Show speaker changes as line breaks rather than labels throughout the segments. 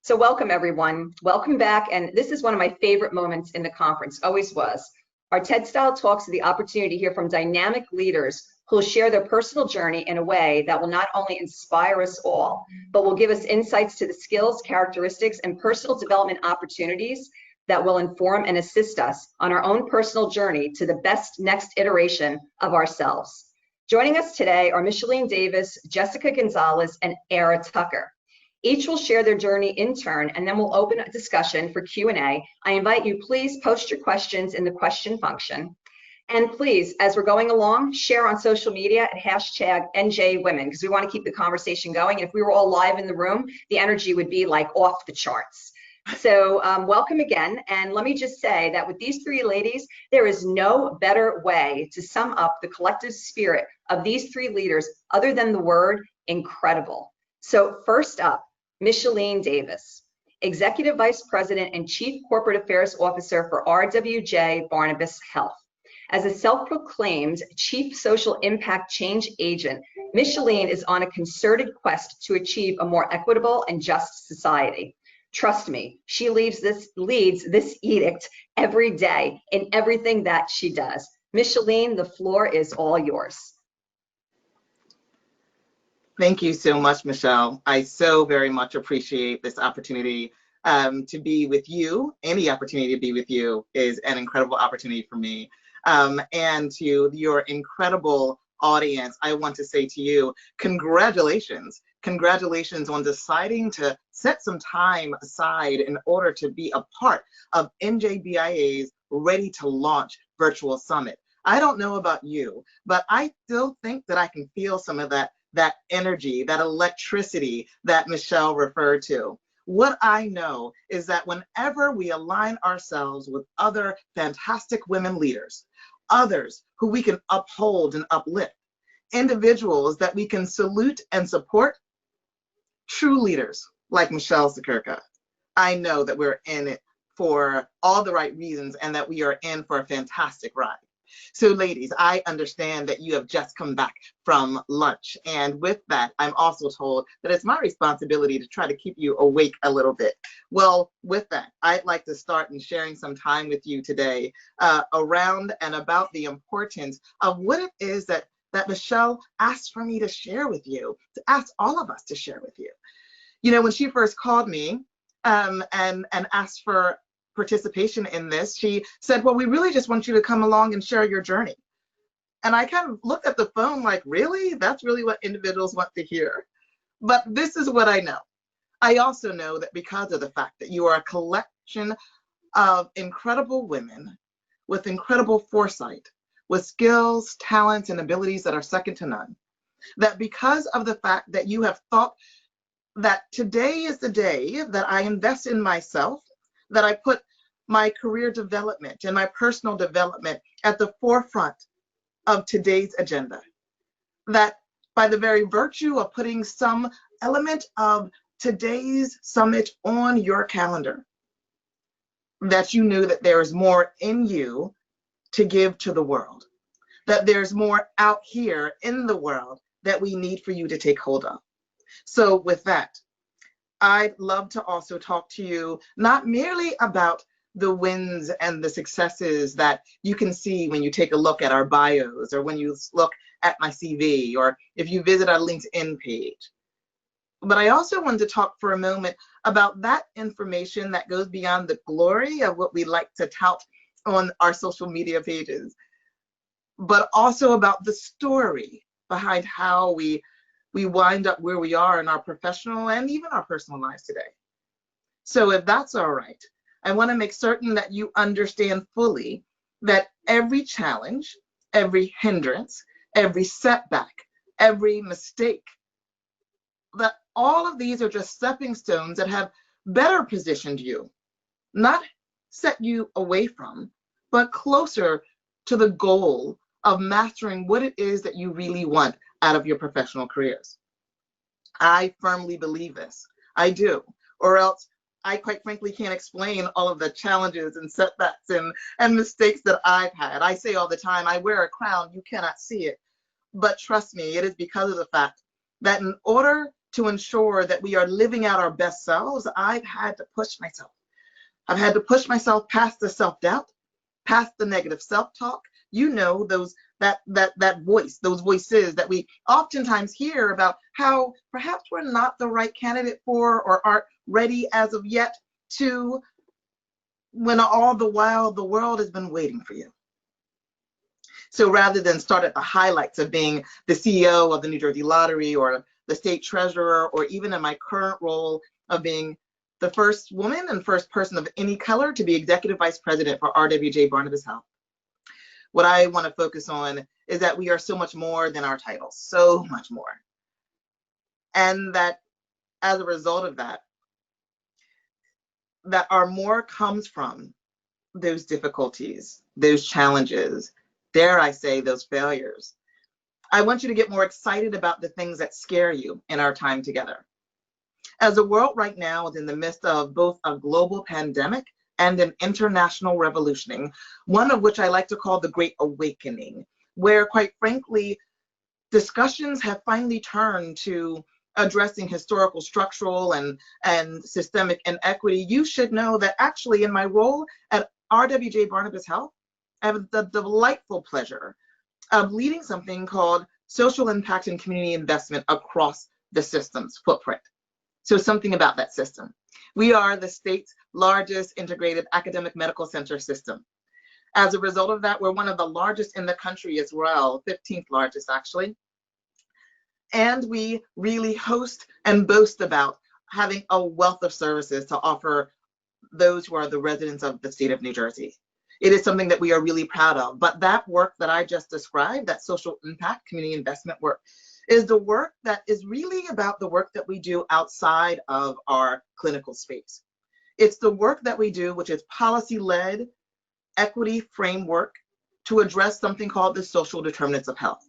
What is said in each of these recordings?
So welcome everyone, welcome back. And this is one of my favorite moments in the conference, always was. Our TED Style Talks are the opportunity to hear from dynamic leaders who will share their personal journey in a way that will not only inspire us all, but will give us insights to the skills, characteristics, and personal development opportunities that will inform and assist us on our own personal journey to the best next iteration of ourselves. Joining us today are Michellene Davis, Jessica Gonzalez, and Ara Tucker. Each will share their journey in turn, and then we'll open a discussion for Q&A. I invite you, please post your questions in the question function. And please, as we're going along, share on social media at hashtag NJWomen, because we want to keep the conversation going. If we were all live in the room, the energy would be like off the charts. So welcome again. And let me just say that with these three ladies, there is no better way to sum up the collective spirit of these three leaders other than the word incredible. So first up, Michellene Davis, Executive Vice President and Chief Corporate Affairs Officer for RWJBarnabas Health. As a self-proclaimed Chief Social Impact Change Agent, Michellene is on a concerted quest to achieve a more equitable and just society. Trust me, she leads this edict every day in everything that she does. Michellene, the floor is all yours.
Thank you so much, Michelle. I so very much appreciate this opportunity to be with you. Any opportunity to be with you is an incredible opportunity for me. And to your incredible audience, I want to say to you, congratulations. Congratulations on deciding to set some time aside in order to be a part of NJBIA's Ready to Launch Virtual Summit. I don't know about you, but I still think that I can feel some of that energy, that electricity that Michelle referred to. What I know is that whenever we align ourselves with other fantastic women leaders, others who we can uphold and uplift, individuals that we can salute and support, true leaders like Michelle Sakirka, I know that we're in it for all the right reasons and that we are in for a fantastic ride. So ladies, I understand that you have just come back from lunch. And with that, I'm also told that it's my responsibility to try to keep you awake a little bit. Well, with that, I'd like to start in sharing some time with you today around and about the importance of what it is that Michelle asked for me to share with you, to ask all of us to share with you. You know, when she first called me and asked for participation in this, she said, well, we really just want you to come along and share your journey. And I kind of looked at the phone like, really? That's really what individuals want to hear. But this is what I know. I also know that because of the fact that you are a collection of incredible women with incredible foresight, with skills, talents, and abilities that are second to none, that because of the fact that you have thought that today is the day that I invest in myself, that I put my career development and my personal development at the forefront of today's agenda. That by the very virtue of putting some element of today's summit on your calendar, that you knew that there is more in you to give to the world, that there's more out here in the world that we need for you to take hold of. So with that, I'd love to also talk to you not merely about the wins and the successes that you can see when you take a look at our bios or when you look at my CV or if you visit our LinkedIn page. But I also wanted to talk for a moment about that information that goes beyond the glory of what we like to tout on our social media pages, but also about the story behind how we wind up where we are in our professional and even our personal lives today. So if that's all right, I want to make certain that you understand fully that every challenge, every hindrance, every setback, every mistake, that all of these are just stepping stones that have better positioned you, not set you away from, but closer to the goal of mastering what it is that you really want out of your professional careers. I firmly believe this. I do. Or else I quite frankly can't explain all of the challenges and setbacks and mistakes that I've had. I say all the time, I wear a crown, you cannot see it. But trust me, it is because of the fact that in order to ensure that we are living out our best selves, I've had to push myself. I've had to push myself past the self-doubt, past the negative self-talk. You know, that voice, those voices that we oftentimes hear about how perhaps we're not the right candidate for or aren't ready as of yet to, when all the while the world has been waiting for you. So rather than start at the highlights of being the CEO of the New Jersey Lottery or the state treasurer, or even in my current role of being the first woman and first person of any color to be executive vice president for RWJBarnabas Health, what I want to focus on is that we are so much more than our titles, so much more. And that as a result of that, that our more comes from those difficulties, those challenges, dare I say, those failures. I want you to get more excited about the things that scare you in our time together. As the world right now is in the midst of both a global pandemic and an international revolutioning, one of which I like to call the Great Awakening, where, quite frankly, discussions have finally turned to addressing historical, structural, and systemic inequity. You should know that actually in my role at RWJBarnabas Health, I have the delightful pleasure of leading something called social impact and community investment across the system's footprint. So something about that system. We are the state's largest integrated academic medical center system. As a result of that, we're one of the largest in the country as well, 15th largest actually. And we really host and boast about having a wealth of services to offer those who are the residents of the state of New Jersey. It is something that we are really proud of. But that work that I just described, that social impact, community investment work, is the work that is really about the work that we do outside of our clinical space. It's the work that we do, which is policy-led equity framework to address something called the social determinants of health.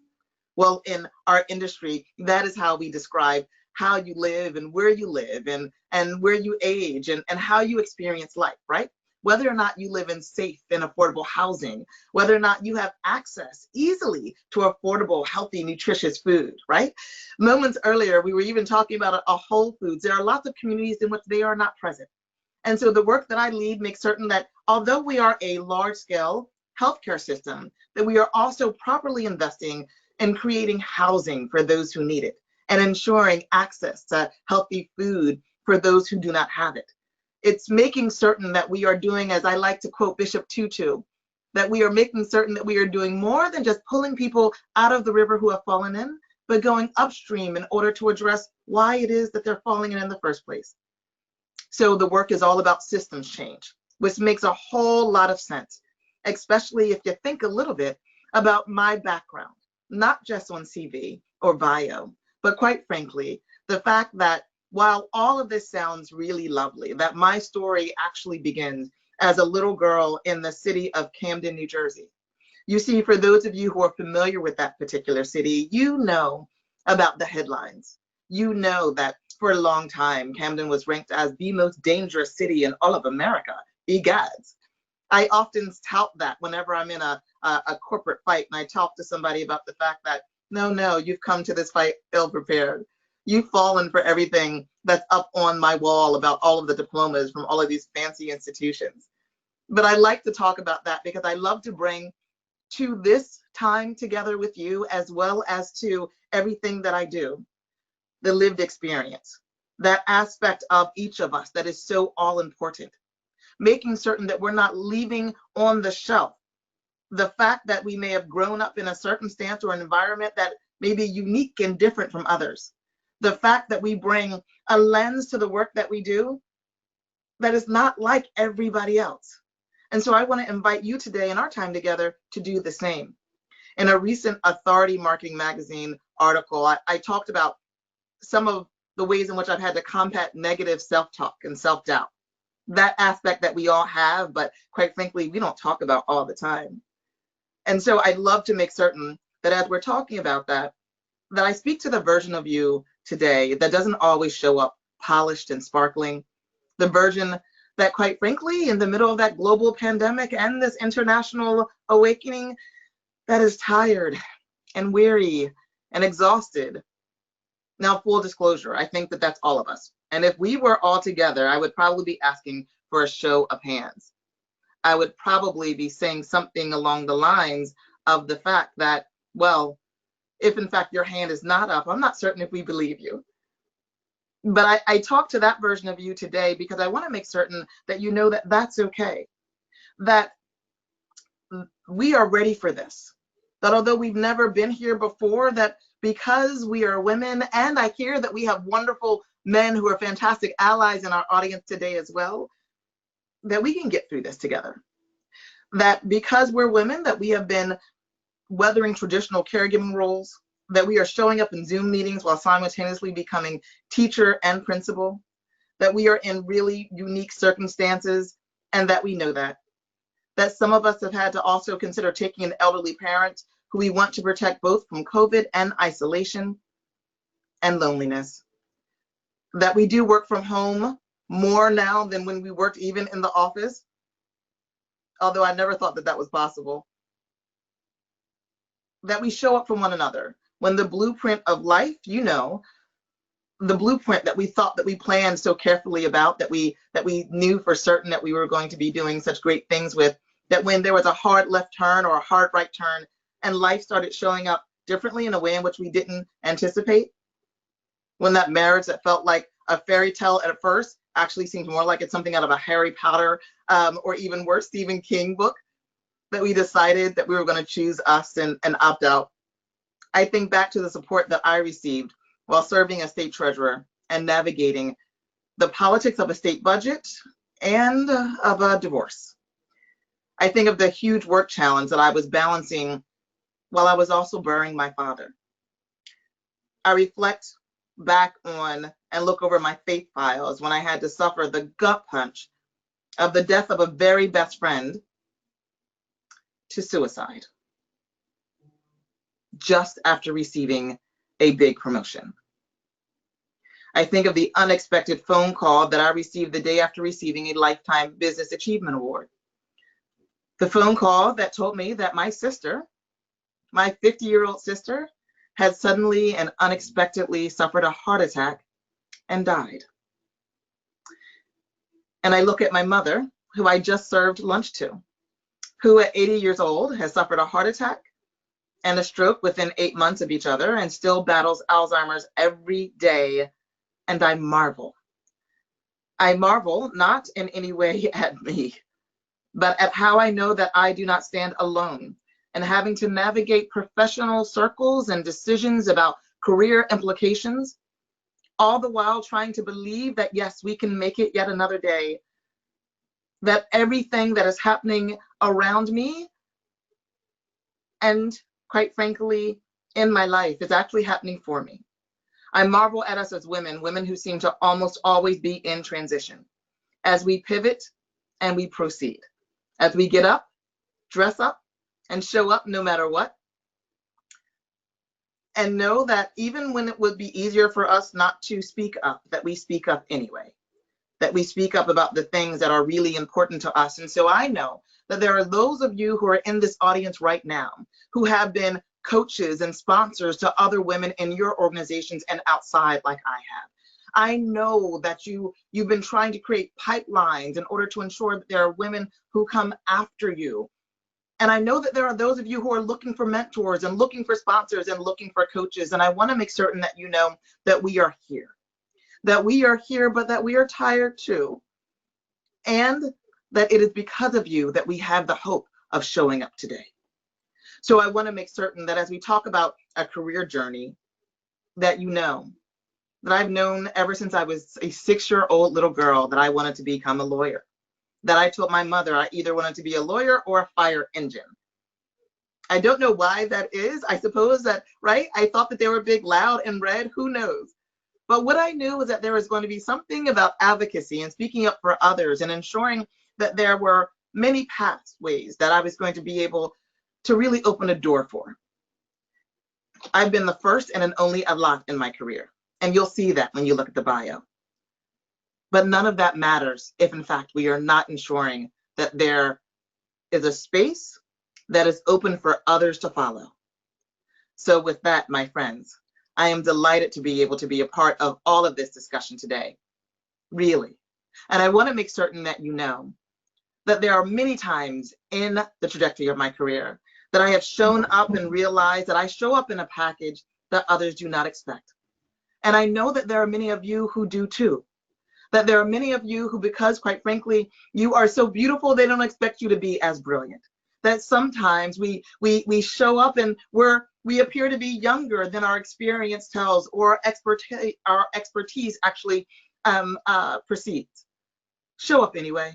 Well, in our industry, that is how we describe how you live and where you live and where you age and how you experience life, right? Whether or not you live in safe and affordable housing, whether or not you have access easily to affordable, healthy, nutritious food, right? Moments earlier, we were even talking about a Whole Foods. There are lots of communities in which they are not present. And so the work that I lead makes certain that although we are a large-scale healthcare system, that we are also properly investing in creating housing for those who need it and ensuring access to healthy food for those who do not have it. It's making certain that we are doing, as I like to quote Bishop Tutu, that we are making certain that we are doing more than just pulling people out of the river who have fallen in, but going upstream in order to address why it is that they're falling in the first place. So the work is all about systems change, which makes a whole lot of sense, especially if you think a little bit about my background, not just on CV or bio, but quite frankly, the fact that while all of this sounds really lovely, that my story actually begins as a little girl in the city of Camden, New Jersey. You see, for those of you who are familiar with that particular city, you know about the headlines. You know that for a long time, Camden was ranked as the most dangerous city in all of America, egads. I often tout that whenever I'm in a corporate fight and I talk to somebody about the fact that, no, you've come to this fight ill-prepared. You've fallen for everything that's up on my wall about all of the diplomas from all of these fancy institutions. But I like to talk about that because I love to bring to this time together with you, as well as to everything that I do, the lived experience, that aspect of each of us that is so all important, making certain that we're not leaving on the shelf the fact that we may have grown up in a circumstance or an environment that may be unique and different from others. The fact that we bring a lens to the work that we do that is not like everybody else. And so I want to invite you today in our time together to do the same. In a recent Authority Marketing Magazine article, I talked about some of the ways in which I've had to combat negative self-talk and self-doubt. That aspect that we all have, but quite frankly, we don't talk about all the time. And so I'd love to make certain that as we're talking about that I speak to the version of you today that doesn't always show up polished and sparkling, the version that, quite frankly, in the middle of that global pandemic and this international awakening, that is tired and weary and exhausted, Now, full disclosure, I think that that's all of us. And if we were all together, I would probably be asking for a show of hands. I would probably be saying something along the lines of the fact that, well, if in fact your hand is not up, I'm not certain if we believe you. But I talk to that version of you today because I want to make certain that you know that that's okay, that we are ready for this, that although we've never been here before, that because we are women, and I hear that we have wonderful men who are fantastic allies in our audience today as well, that we can get through this together. That because we're women, that we have been weathering traditional caregiving roles, that we are showing up in Zoom meetings while simultaneously becoming teacher and principal, that we are in really unique circumstances, and that we know that some of us have had to also consider taking an elderly parent who we want to protect both from COVID and isolation and loneliness, that we do work from home more now than when we worked even in the office, although I never thought that that was possible, that we show up for one another. When the blueprint of life, you know, the blueprint that we thought that we planned so carefully about, that we knew for certain that we were going to be doing such great things with, that when there was a hard left turn or a hard right turn and life started showing up differently in a way in which we didn't anticipate, when that marriage that felt like a fairy tale at first actually seemed more like it's something out of a Harry Potter or even worse, Stephen King book, that we decided that we were going to choose us and opt out. I think back to the support that I received while serving as state treasurer and navigating the politics of a state budget and of a divorce. I think of the huge work challenge that I was balancing while I was also burying my father. I reflect back on and look over my faith files when I had to suffer the gut punch of the death of a very best friend to suicide just after receiving a big promotion. I think of the unexpected phone call that I received the day after receiving a Lifetime Business Achievement Award. The phone call that told me that my sister, my 50-year-old sister, had suddenly and unexpectedly suffered a heart attack and died. And I look at my mother, who I just served lunch to, who at 80 years old has suffered a heart attack and a stroke within 8 months of each other and still battles Alzheimer's every day. And I marvel. I marvel not in any way at me, but at how I know that I do not stand alone and having to navigate professional circles and decisions about career implications, all the while trying to believe that, yes, we can make it yet another day, that everything that is happening around me and, quite frankly, in my life is actually happening for me. I marvel at us as women who seem to almost always be in transition, as we pivot and we proceed, as we get up, dress up, and show up no matter what, and know that even when it would be easier for us not to speak up, that we speak up anyway, that we speak up about the things that are really important to us. And so I know that there are those of you who are in this audience right now who have been coaches and sponsors to other women in your organizations and outside like I have. I know that you've been trying to create pipelines in order to ensure that there are women who come after you. And I know that there are those of you who are looking for mentors and looking for sponsors and looking for coaches. And I want to make certain that you know that we are here. That we are here, but that we are tired too. And that it is because of you that we have the hope of showing up today. So I want to make certain that as we talk about a career journey, that you know that I've known ever since I was a 6-year-old little girl that I wanted to become a lawyer. That I told my mother I either wanted to be a lawyer or a fire engine. I don't know why that is. I suppose that, right? I thought that they were big, loud, and red. Who knows? But what I knew was that there was going to be something about advocacy and speaking up for others and ensuring that there were many pathways that I was going to be able to really open a door for. I've been the first and an only a lot in my career, and you'll see that when you look at the bio. But none of that matters if, in fact, we are not ensuring that there is a space that is open for others to follow. So with that, my friends, I am delighted to be able to be a part of all of this discussion today, really. And I want to make certain that you know that there are many times in the trajectory of my career that I have shown up and realized that I show up in a package that others do not expect. And I know that there are many of you who do too. That there are many of you who, because quite frankly, you are so beautiful, they don't expect you to be as brilliant. That sometimes we show up and we appear to be younger than our experience tells, or our expertise actually precedes. Show up anyway.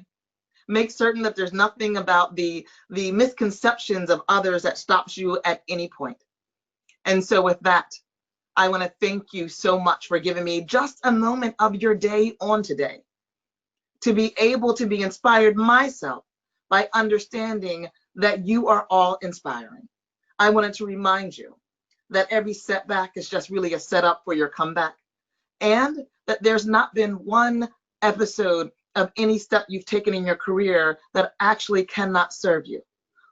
Make certain that there's nothing about the misconceptions of others that stops you at any point. And so with that, I want to thank you so much for giving me just a moment of your day on today to be able to be inspired myself by understanding that you are all inspiring. I wanted to remind you that every setback is just really a setup for your comeback, and that there's not been one episode of any step you've taken in your career that actually cannot serve you.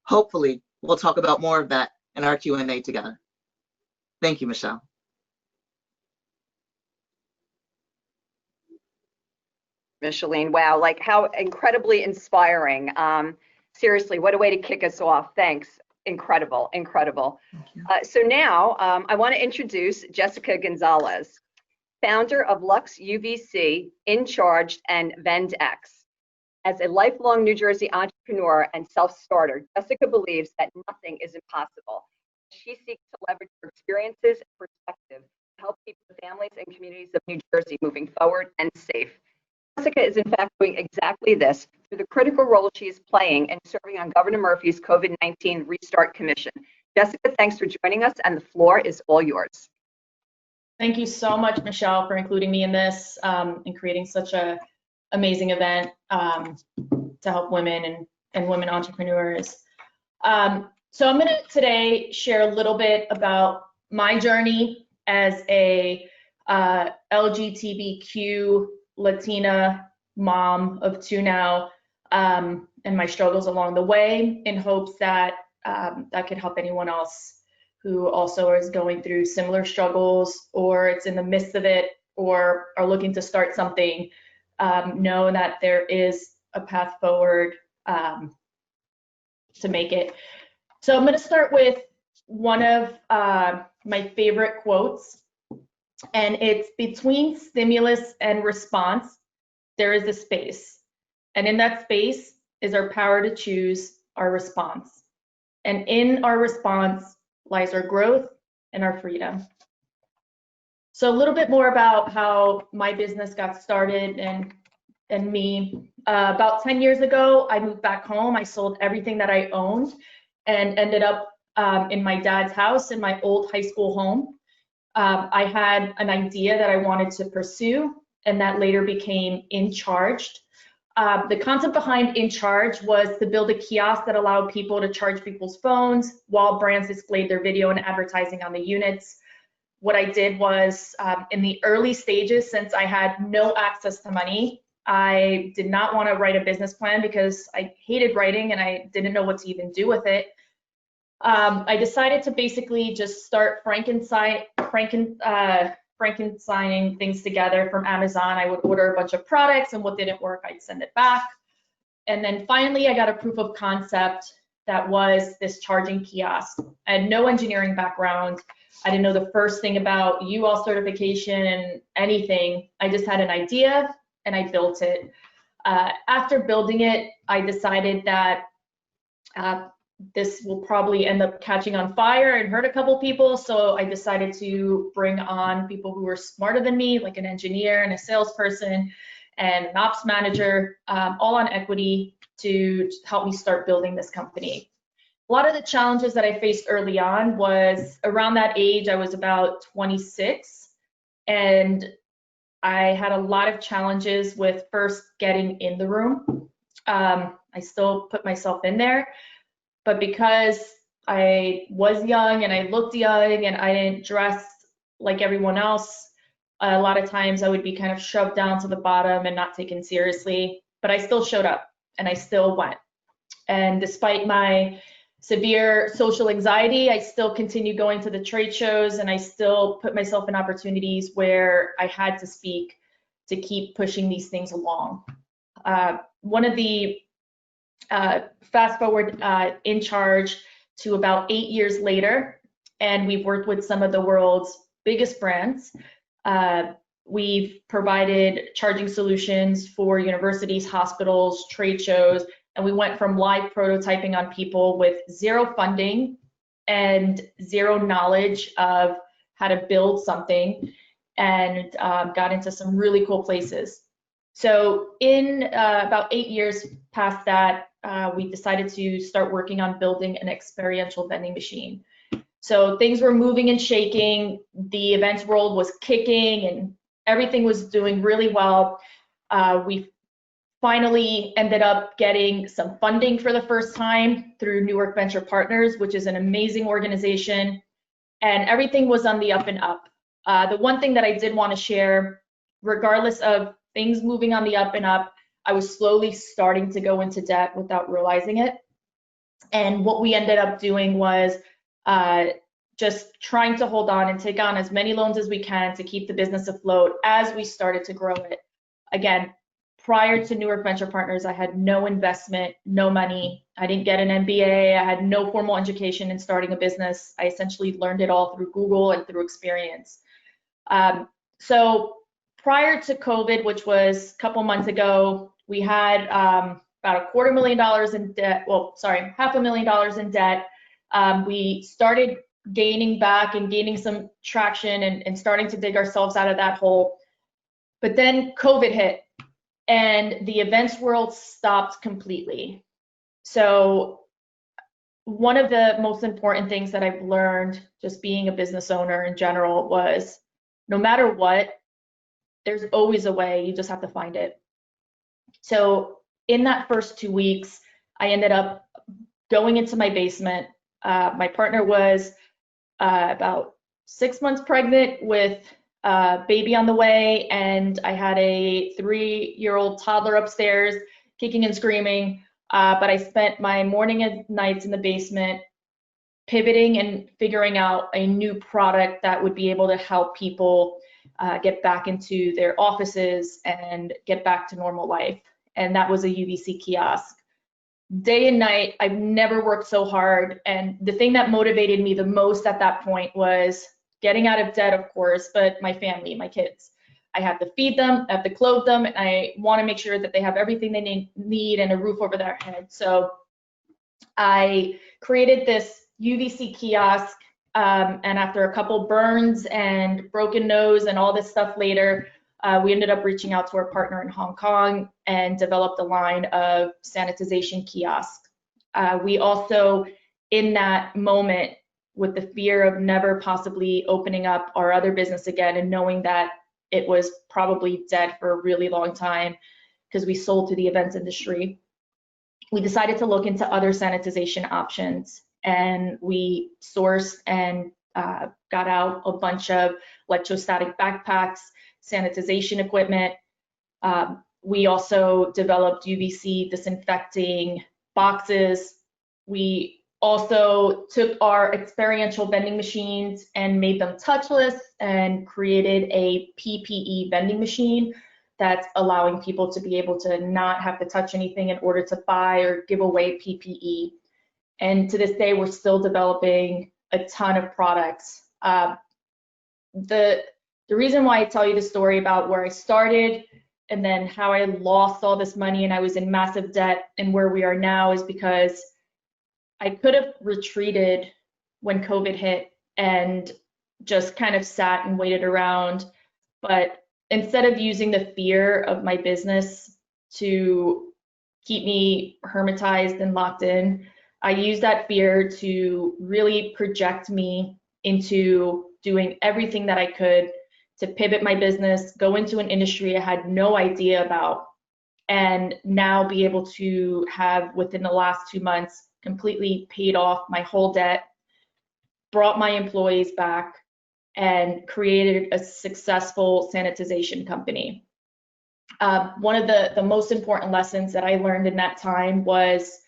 Hopefully, we'll talk about more of that in our Q&A together. Thank you, Michelle.
Michellene, wow, like how incredibly inspiring. Seriously, what a way to kick us off. Thanks. Incredible, incredible. So now I want to introduce Jessica Gonzalez, founder of Lux UVC, Incharged, and VendX. As a lifelong New Jersey entrepreneur and self-starter, Jessica believes that nothing is impossible. She seeks to leverage her experiences and perspective to help keep the families and communities of New Jersey moving forward and safe. Jessica is in fact doing exactly this through the critical role she is playing in serving on Governor Murphy's COVID-19 Restart Commission. Jessica, thanks for joining us, and the floor is all yours.
Thank you so much, Michelle, for including me in this and creating such an amazing event to help women and women entrepreneurs. So I'm going to today share a little bit about my journey as a LGBTQ Latina mom of two now, and my struggles along the way, in hopes that that could help anyone else who also is going through similar struggles, or it's in the midst of it, or are looking to start something, know that there is a path forward to make it. So I'm going to start with one of my favorite quotes, and it's, "Between stimulus and response, there is a space. And in that space is our power to choose our response. And in our response lies our growth and our freedom." So a little bit more about how my business got started and me. About 10 years ago, I moved back home. I sold everything that I owned and ended up in my dad's house in my old high school home. I had an idea that I wanted to pursue, and that later became Incharged. The concept behind Incharged was to build a kiosk that allowed people to charge people's phones while brands displayed their video and advertising on the units. What I did was, in the early stages, since I had no access to money, I did not want to write a business plan because I hated writing and I didn't know what to even do with it. I decided to basically just start Frankensteining things together from Amazon. I would order a bunch of products, and what didn't work, I'd send it back. And then finally, I got a proof of concept that was this charging kiosk. I had no engineering background. I didn't know the first thing about UL certification and anything. I just had an idea and I built it. After building it, I decided that this will probably end up catching on fire and hurt a couple people. So I decided to bring on people who were smarter than me, like an engineer and a salesperson and an ops manager, all on equity, to help me start building this company. A lot of the challenges that I faced early on was, around that age, I was about 26, and I had a lot of challenges with first getting in the room. I still put myself in there, but because I was young and I looked young and I didn't dress like everyone else, a lot of times I would be kind of shoved down to the bottom and not taken seriously. But I still showed up and I still went. And despite my severe social anxiety, I still continue going to the trade shows, and I still put myself in opportunities where I had to speak to keep pushing these things along. One of the fast forward Incharged to about 8 years later, and we've worked with some of the world's biggest brands. We've provided charging solutions for universities, hospitals, trade shows, and we went from live prototyping on people with zero funding and zero knowledge of how to build something, and got into some really cool places. So in about 8 years past that, we decided to start working on building an experiential vending machine. So things were moving and shaking, the events world was kicking, and everything was doing really well. We finally ended up getting some funding for the first time through Newark Venture Partners, which is an amazing organization, and everything was on the up and up. The one thing that I did want to share, regardless of things moving on the up and up, I was slowly starting to go into debt without realizing it. And what we ended up doing was just trying to hold on and take on as many loans as we can to keep the business afloat as we started to grow it. Again, prior to Newark Venture Partners, I had no investment, no money. I didn't get an MBA. I had no formal education in starting a business. I essentially learned it all through Google and through experience. So prior to COVID, which was a couple months ago, we had about $250,000 in debt. Well, sorry, $500,000 in debt. We started gaining back and gaining some traction and starting to dig ourselves out of that hole. But then COVID hit and the events world stopped completely. So one of the most important things that I've learned just being a business owner in general was no matter what, there's always a way, you just have to find it. So in that first 2 weeks, I ended up going into my basement. My partner was about 6 months pregnant with a baby on the way, and I had a 3-year-old toddler upstairs kicking and screaming. But I spent my morning and nights in the basement pivoting and figuring out a new product that would be able to help people get back into their offices and get back to normal life. And that was a UVC kiosk. Day and night, I've never worked so hard. And the thing that motivated me the most at that point was getting out of debt, of course, but my family, my kids. I have to feed them, I have to clothe them, and I want to make sure that they have everything they need and a roof over their head. So I created this UVC kiosk, and after a couple burns and broken nose and all this stuff later, we ended up reaching out to our partner in Hong Kong and developed a line of sanitization kiosks. We also, in that moment, with the fear of never possibly opening up our other business again and knowing that it was probably dead for a really long time because we sold to the events industry, we decided to look into other sanitization options, and we sourced and got out a bunch of electrostatic backpacks, sanitization equipment. We also developed UVC disinfecting boxes. We also took our experiential vending machines and made them touchless and created a PPE vending machine that's allowing people to be able to not have to touch anything in order to buy or give away PPE. And to this day, we're still developing a ton of products. The reason why I tell you the story about where I started and then how I lost all this money and I was in massive debt and where we are now is because I could have retreated when COVID hit and just kind of sat and waited around. But instead of using the fear of my business to keep me hermetized and locked in, I used that fear to really project me into doing everything that I could to pivot my business, go into an industry I had no idea about, and now be able to have, within the last 2 months, completely paid off my whole debt, brought my employees back, and created a successful sanitization company. One of the most important lessons that I learned in that time was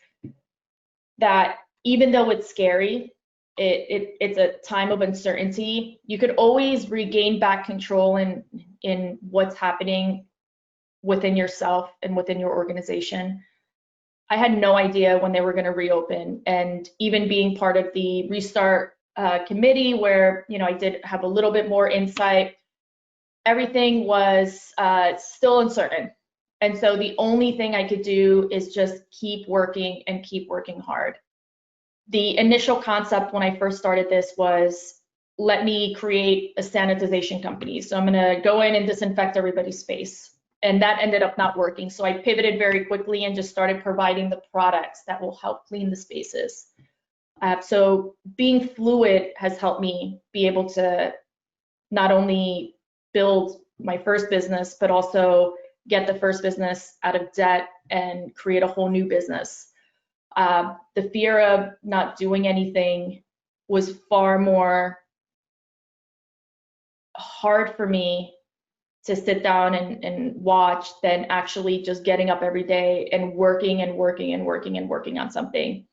that even though it's scary, it's a time of uncertainty, you could always regain back control in what's happening within yourself and within your organization. I had no idea when they were going to reopen, and even being part of the restart committee where, you know, I did have a little bit more insight, everything was still uncertain. And so the only thing I could do is just keep working and keep working hard. The initial concept when I first started this was, let me create a sanitization company. So I'm going to go in and disinfect everybody's space. And that ended up not working. So I pivoted very quickly and just started providing the products that will help clean the spaces. So being fluid has helped me be able to not only build my first business, but also get the first business out of debt and create a whole new business. The fear of not doing anything was far more hard for me to sit down and watch than actually just getting up every day and working on something.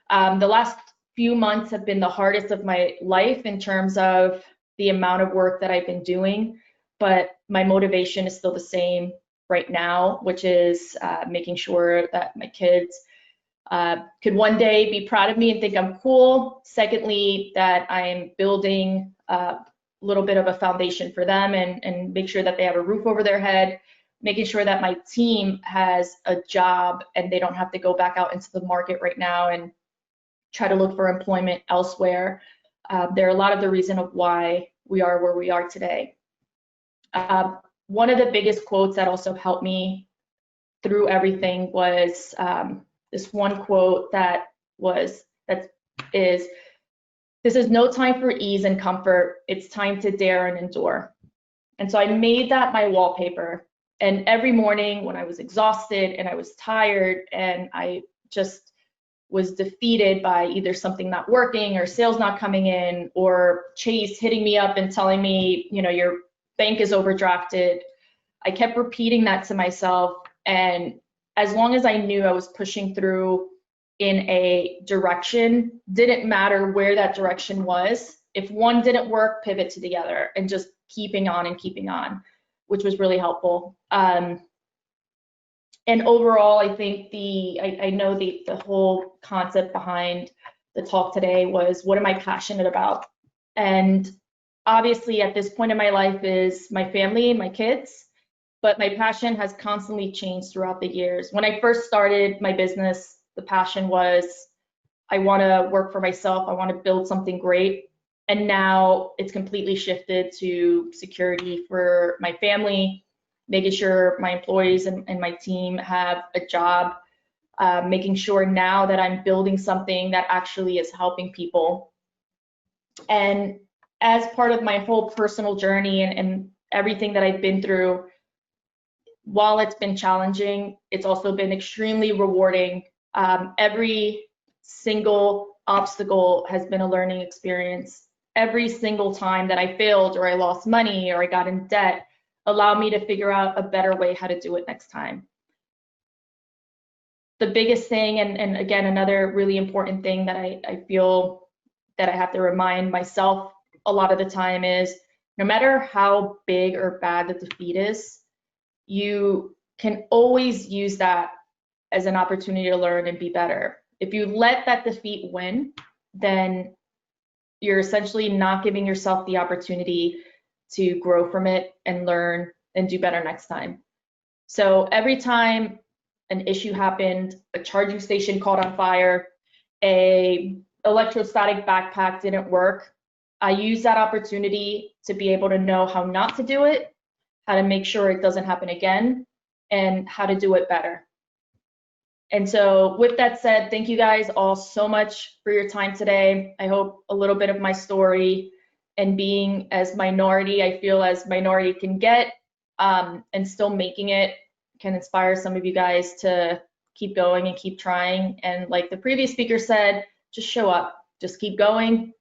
The last few months have been the hardest of my life in terms of the amount of work that I've been doing, but my motivation is still the same right now, which is making sure that my kids could one day be proud of me and think I'm cool. Secondly, that I'm building a little bit of a foundation for them and make sure that they have a roof over their head, making sure that my team has a job and they don't have to go back out into the market right now and try to look for employment elsewhere. There are a lot of the reason of why we are where we are today. One of the biggest quotes that also helped me through everything was this one quote that is, "This is no time for ease and comfort. It's time to dare and endure." And so I made that my wallpaper. And every morning when I was exhausted and I was tired and I just was defeated by either something not working or sales not coming in or Chase hitting me up and telling me, you know, your bank is overdrafted, I kept repeating that to myself. And as long as I knew I was pushing through in a direction, didn't matter where that direction was. If one didn't work, pivot to the other and just keeping on, which was really helpful. And overall, I think I know the whole concept behind the talk today was, what am I passionate about? And obviously at this point in my life is my family and my kids, but my passion has constantly changed throughout the years. When I first started my business, the passion was, I want to work for myself, I want to build something great. And now it's completely shifted to security for my family, making sure my employees and my team have a job, making sure now that I'm building something that actually is helping people. And as part of my whole personal journey and everything that I've been through, while it's been challenging, it's also been extremely rewarding. Every single obstacle has been a learning experience. Every single time that I failed or I lost money or I got in debt allowed me to figure out a better way how to do it next time. The biggest thing, and again, another really important thing that I feel that I have to remind myself a lot of the time is, no matter how big or bad the defeat is, you can always use that as an opportunity to learn and be better. If you let that defeat win, then you're essentially not giving yourself the opportunity to grow from it and learn and do better next time. So every time an issue happened, a charging station caught on fire, a electrostatic backpack didn't work, I use that opportunity to be able to know how not to do it, how to make sure it doesn't happen again, and how to do it better. And so with that said, thank you guys all so much for your time today. I hope a little bit of my story and being as minority, I feel as minority can get, and still making it, can inspire some of you guys to keep going and keep trying. And like the previous speaker said, just show up, just keep going.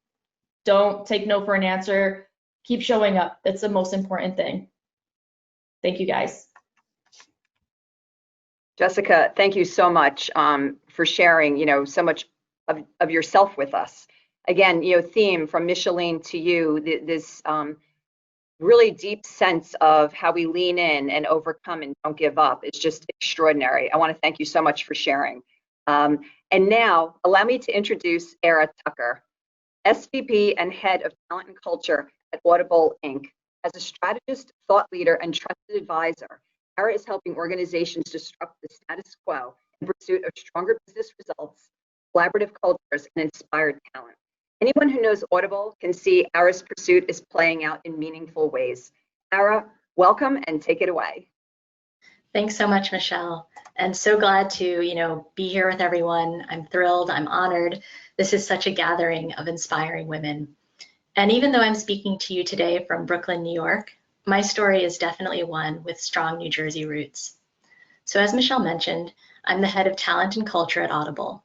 Don't take no for an answer. Keep showing up. That's the most important thing. Thank you guys.
Jessica, thank you so much for sharing, so much of yourself with us. Again, theme from Michellene to you, this really deep sense of how we lean in and overcome and don't give up. It's just extraordinary. I want to thank you so much for sharing. And now, allow me to introduce Ara Tucker, SVP and Head of Talent and Culture at Audible, Inc. As a strategist, thought leader, and trusted advisor, Ara is helping organizations disrupt the status quo in pursuit of stronger business results, collaborative cultures, and inspired talent. Anyone who knows Audible can see Ara's pursuit is playing out in meaningful ways. Ara, welcome and take it away.
Thanks so much, Michelle. And so glad to, be here with everyone. I'm thrilled, I'm honored. This is such a gathering of inspiring women. And even though I'm speaking to you today from Brooklyn, New York, my story is definitely one with strong New Jersey roots. So as Michelle mentioned, I'm the head of talent and culture at Audible.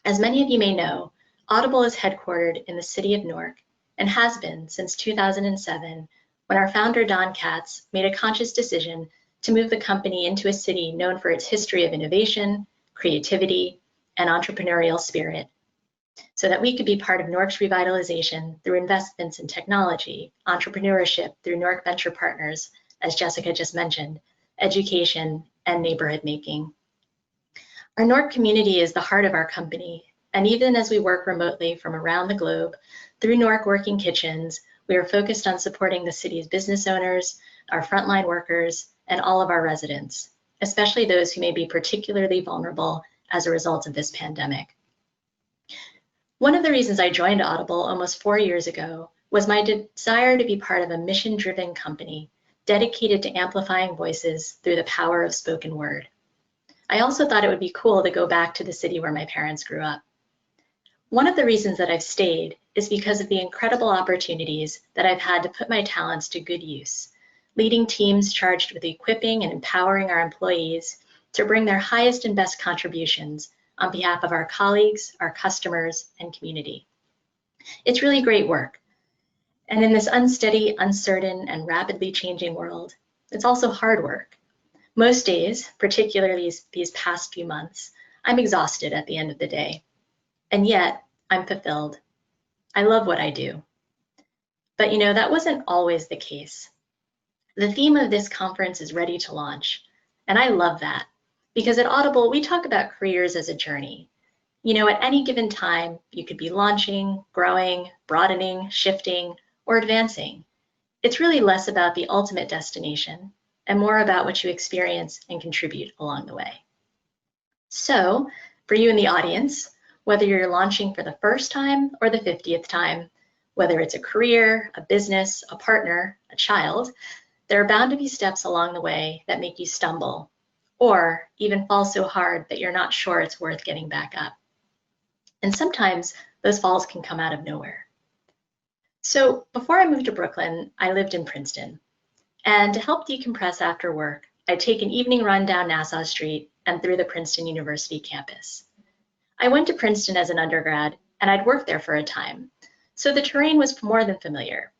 As many of you may know, Audible is headquartered in the city of Newark and has been since 2007, when our founder, Don Katz, made a conscious decision to move the company into a city known for its history of innovation, creativity, and entrepreneurial spirit, so that we could be part of Newark's revitalization through investments in technology, entrepreneurship through Newark Venture Partners, as Jessica just mentioned, education, and neighborhood making. Our Newark community is the heart of our company, and even as we work remotely from around the globe, through Newark Working Kitchens, we are focused on supporting the city's business owners, our frontline workers, and all of our residents, especially those who may be particularly vulnerable as a result of this pandemic. One of the reasons I joined Audible almost 4 years ago was my desire to be part of a mission-driven company dedicated to amplifying voices through the power of spoken word. I also thought it would be cool to go back to the city where my parents grew up. One of the reasons that I've stayed is because of the incredible opportunities that I've had to put my talents to good use, leading teams charged with equipping and empowering our employees to bring their highest and best contributions on behalf of our colleagues, our customers, and community. It's really great work. And in this unsteady, uncertain, and rapidly changing world, it's also hard work. Most days, particularly these past few months, I'm exhausted at the end of the day. And yet, I'm fulfilled. I love what I do. But that wasn't always the case. The theme of this conference is ready to launch. And I love that, because at Audible, we talk about careers as a journey. At any given time, you could be launching, growing, broadening, shifting, or advancing. It's really less about the ultimate destination and more about what you experience and contribute along the way. So, for you in the audience, whether you're launching for the first time or the 50th time, whether it's a career, a business, a partner, a child, there are bound to be steps along the way that make you stumble, or even fall so hard that you're not sure it's worth getting back up. And sometimes those falls can come out of nowhere. So before I moved to Brooklyn, I lived in Princeton. And to help decompress after work, I'd take an evening run down Nassau Street and through the Princeton University campus. I went to Princeton as an undergrad, and I'd worked there for a time, so the terrain was more than familiar.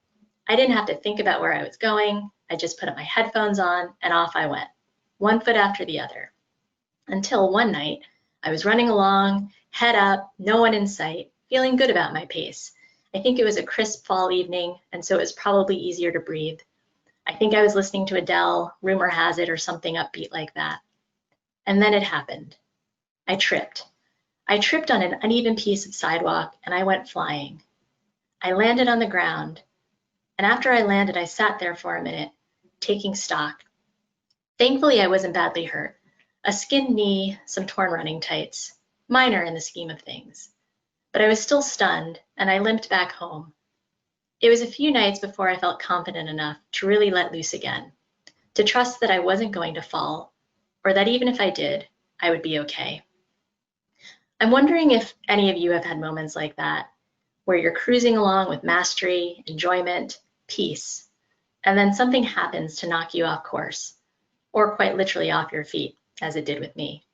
I didn't have to think about where I was going. I just put my headphones on, and off I went, one foot after the other. Until one night, I was running along, head up, no one in sight, feeling good about my pace. I think it was a crisp fall evening, and so it was probably easier to breathe. I think I was listening to Adele, Rumor Has It, or something upbeat like that. And then it happened. I tripped. I tripped on an uneven piece of sidewalk and I went flying. I landed on the ground, and after I landed, I sat there for a minute, taking stock. Thankfully, I wasn't badly hurt. A skinned knee, some torn running tights, minor in the scheme of things. But I was still stunned, and I limped back home. It was a few nights before I felt confident enough to really let loose again, to trust that I wasn't going to fall, or that even if I did, I would be okay. I'm wondering if any of you have had moments like that, where you're cruising along with mastery, enjoyment, peace, and then something happens to knock you off course, or quite literally off your feet, as it did with me.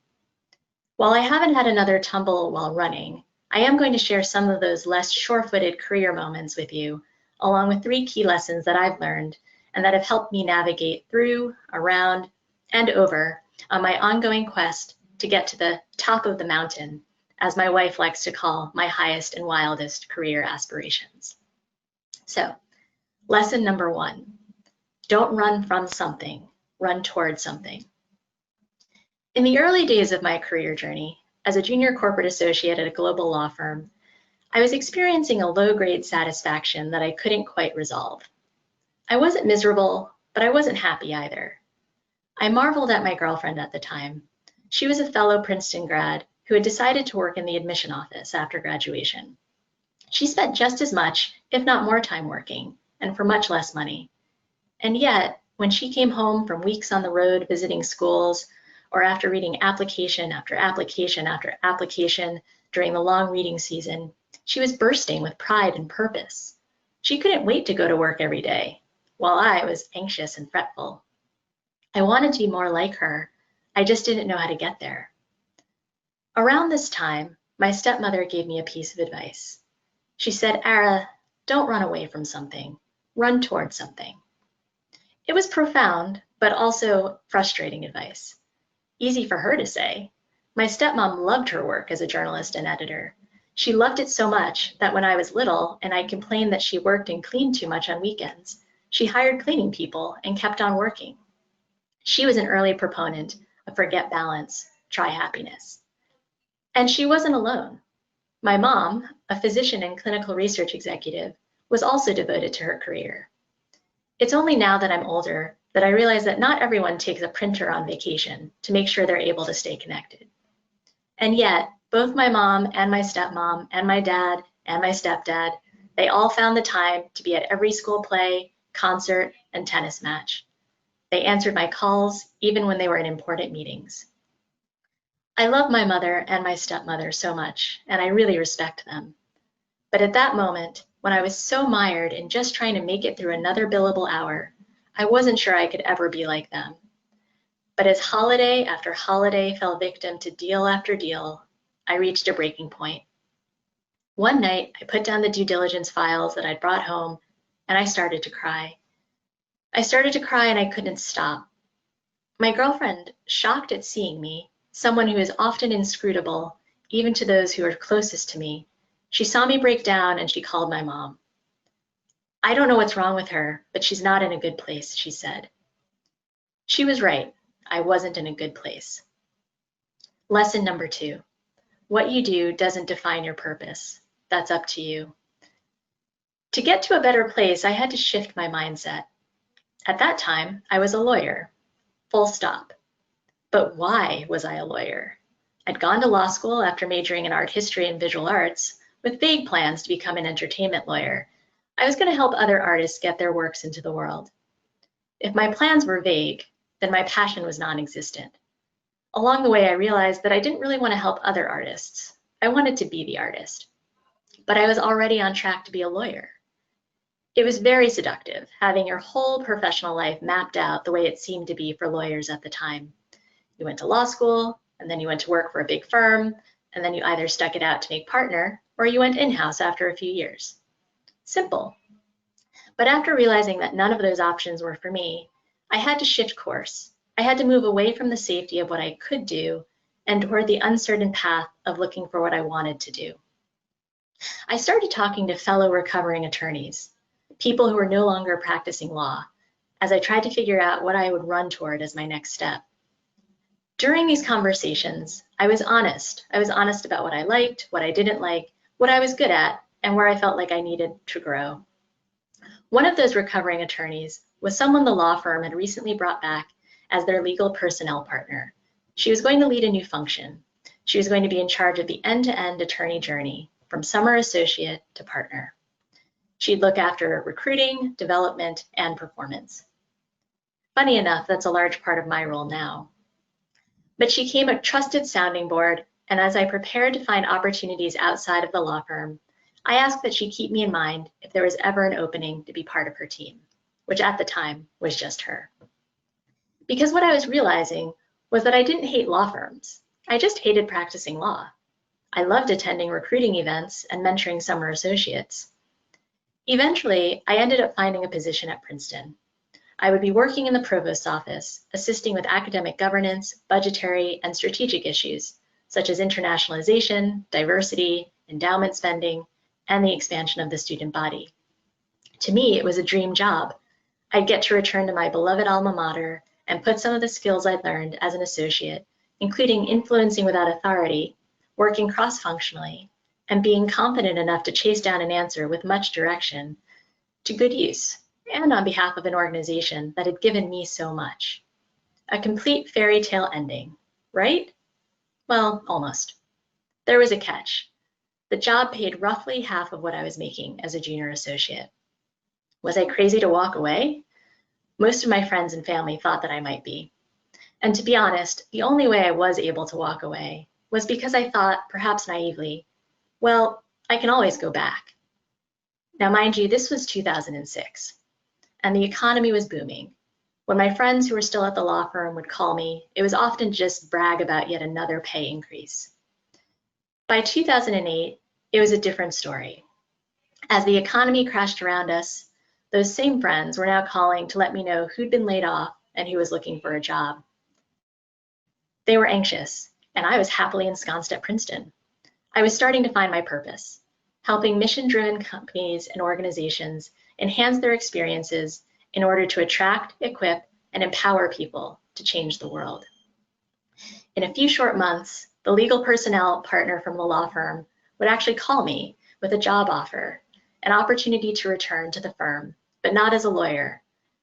While I haven't had another tumble while running, I am going to share some of those less sure-footed career moments with you, along with 3 key lessons that I've learned and that have helped me navigate through, around, and over on my ongoing quest to get to the top of the mountain as my wife likes to call my highest and wildest career aspirations. So, lesson number 1, don't run from something, run toward something. In the early days of my career journey, as a junior corporate associate at a global law firm, I was experiencing a low-grade satisfaction that I couldn't quite resolve. I wasn't miserable, but I wasn't happy either. I marveled at my girlfriend at the time. She was a fellow Princeton grad who had decided to work in the admission office after graduation. She spent just as much, if not more time working, and for much less money. And yet, when she came home from weeks on the road visiting schools, or after reading application after application after application during the long reading season, she was bursting with pride and purpose. She couldn't wait to go to work every day, while I was anxious and fretful. I wanted to be more like her. I just didn't know how to get there. Around this time, my stepmother gave me a piece of advice. She said, "Ara, don't run away from something. Run toward something." It was profound, but also frustrating advice. Easy for her to say. My stepmom loved her work as a journalist and editor. She loved it so much that when I was little and I complained that she worked and cleaned too much on weekends, she hired cleaning people and kept on working. She was an early proponent of forget balance, try happiness. And she wasn't alone. My mom, a physician and clinical research executive, was also devoted to her career. It's only now that I'm older that I realize that not everyone takes a printer on vacation to make sure they're able to stay connected. And yet, both my mom and my stepmom and my dad and my stepdad, they all found the time to be at every school play, concert, and tennis match. They answered my calls even when they were in important meetings. I love my mother and my stepmother so much, and I really respect them. But at that moment, when I was so mired in just trying to make it through another billable hour, I wasn't sure I could ever be like them. But as holiday after holiday fell victim to deal after deal, I reached a breaking point. One night, I put down the due diligence files that I'd brought home, and I started to cry. I started to cry and I couldn't stop. My girlfriend, shocked at seeing me, someone who is often inscrutable, even to those who are closest to me, she saw me break down and she called my mom. "I don't know what's wrong with her, but she's not in a good place," she said. She was right. I wasn't in a good place. Lesson number 2. What you do doesn't define your purpose. That's up to you. To get to a better place, I had to shift my mindset. At that time, I was a lawyer. Full stop. But why was I a lawyer? I'd gone to law school after majoring in art history and visual arts, with vague plans to become an entertainment lawyer. I was going to help other artists get their works into the world. If my plans were vague, then my passion was non-existent. Along the way, I realized that I didn't really want to help other artists. I wanted to be the artist. But I was already on track to be a lawyer. It was very seductive, having your whole professional life mapped out the way it seemed to be for lawyers at the time. You went to law school, and then you went to work for a big firm, and then you either stuck it out to make partner, or you went in-house after a few years. Simple. But after realizing that none of those options were for me, I had to shift course. I had to move away from the safety of what I could do and toward the uncertain path of looking for what I wanted to do. I started talking to fellow recovering attorneys, people who were no longer practicing law, as I tried to figure out what I would run toward as my next step. During these conversations, I was honest. I was honest about what I liked, what I didn't like, what I was good at, and where I felt like I needed to grow. One of those recovering attorneys was someone the law firm had recently brought back as their legal personnel partner. She was going to lead a new function. She was going to be in charge of the end-to-end attorney journey, from summer associate to partner. She'd look after recruiting, development, and performance. Funny enough, that's a large part of my role now. But she became a trusted sounding board, and as I prepared to find opportunities outside of the law firm, I asked that she keep me in mind if there was ever an opening to be part of her team, which at the time was just her. Because what I was realizing was that I didn't hate law firms. I just hated practicing law. I loved attending recruiting events and mentoring summer associates. Eventually, I ended up finding a position at Princeton. I would be working in the provost's office, assisting with academic governance, budgetary, and strategic issues, such as internationalization, diversity, endowment spending, and the expansion of the student body. To me, it was a dream job. I'd get to return to my beloved alma mater and put some of the skills I'd learned as an associate, including influencing without authority, working cross-functionally, and being confident enough to chase down an answer with much direction, to good use, and on behalf of an organization that had given me so much. A complete fairy tale ending, right? Well, almost. There was a catch. The job paid roughly half of what I was making as a junior associate. Was I crazy to walk away? Most of my friends and family thought that I might be. And to be honest, the only way I was able to walk away was because I thought, perhaps naively, well, I can always go back. Now, mind you, this was 2006, and the economy was booming. When my friends who were still at the law firm would call me, it was often just brag about yet another pay increase. By 2008, it was a different story. As the economy crashed around us, those same friends were now calling to let me know who'd been laid off and who was looking for a job. They were anxious, and I was happily ensconced at Princeton. I was starting to find my purpose, helping mission-driven companies and organizations enhance their experiences in order to attract, equip, and empower people to change the world. In a few short months, the legal personnel partner from the law firm would actually call me with a job offer, an opportunity to return to the firm, but not as a lawyer,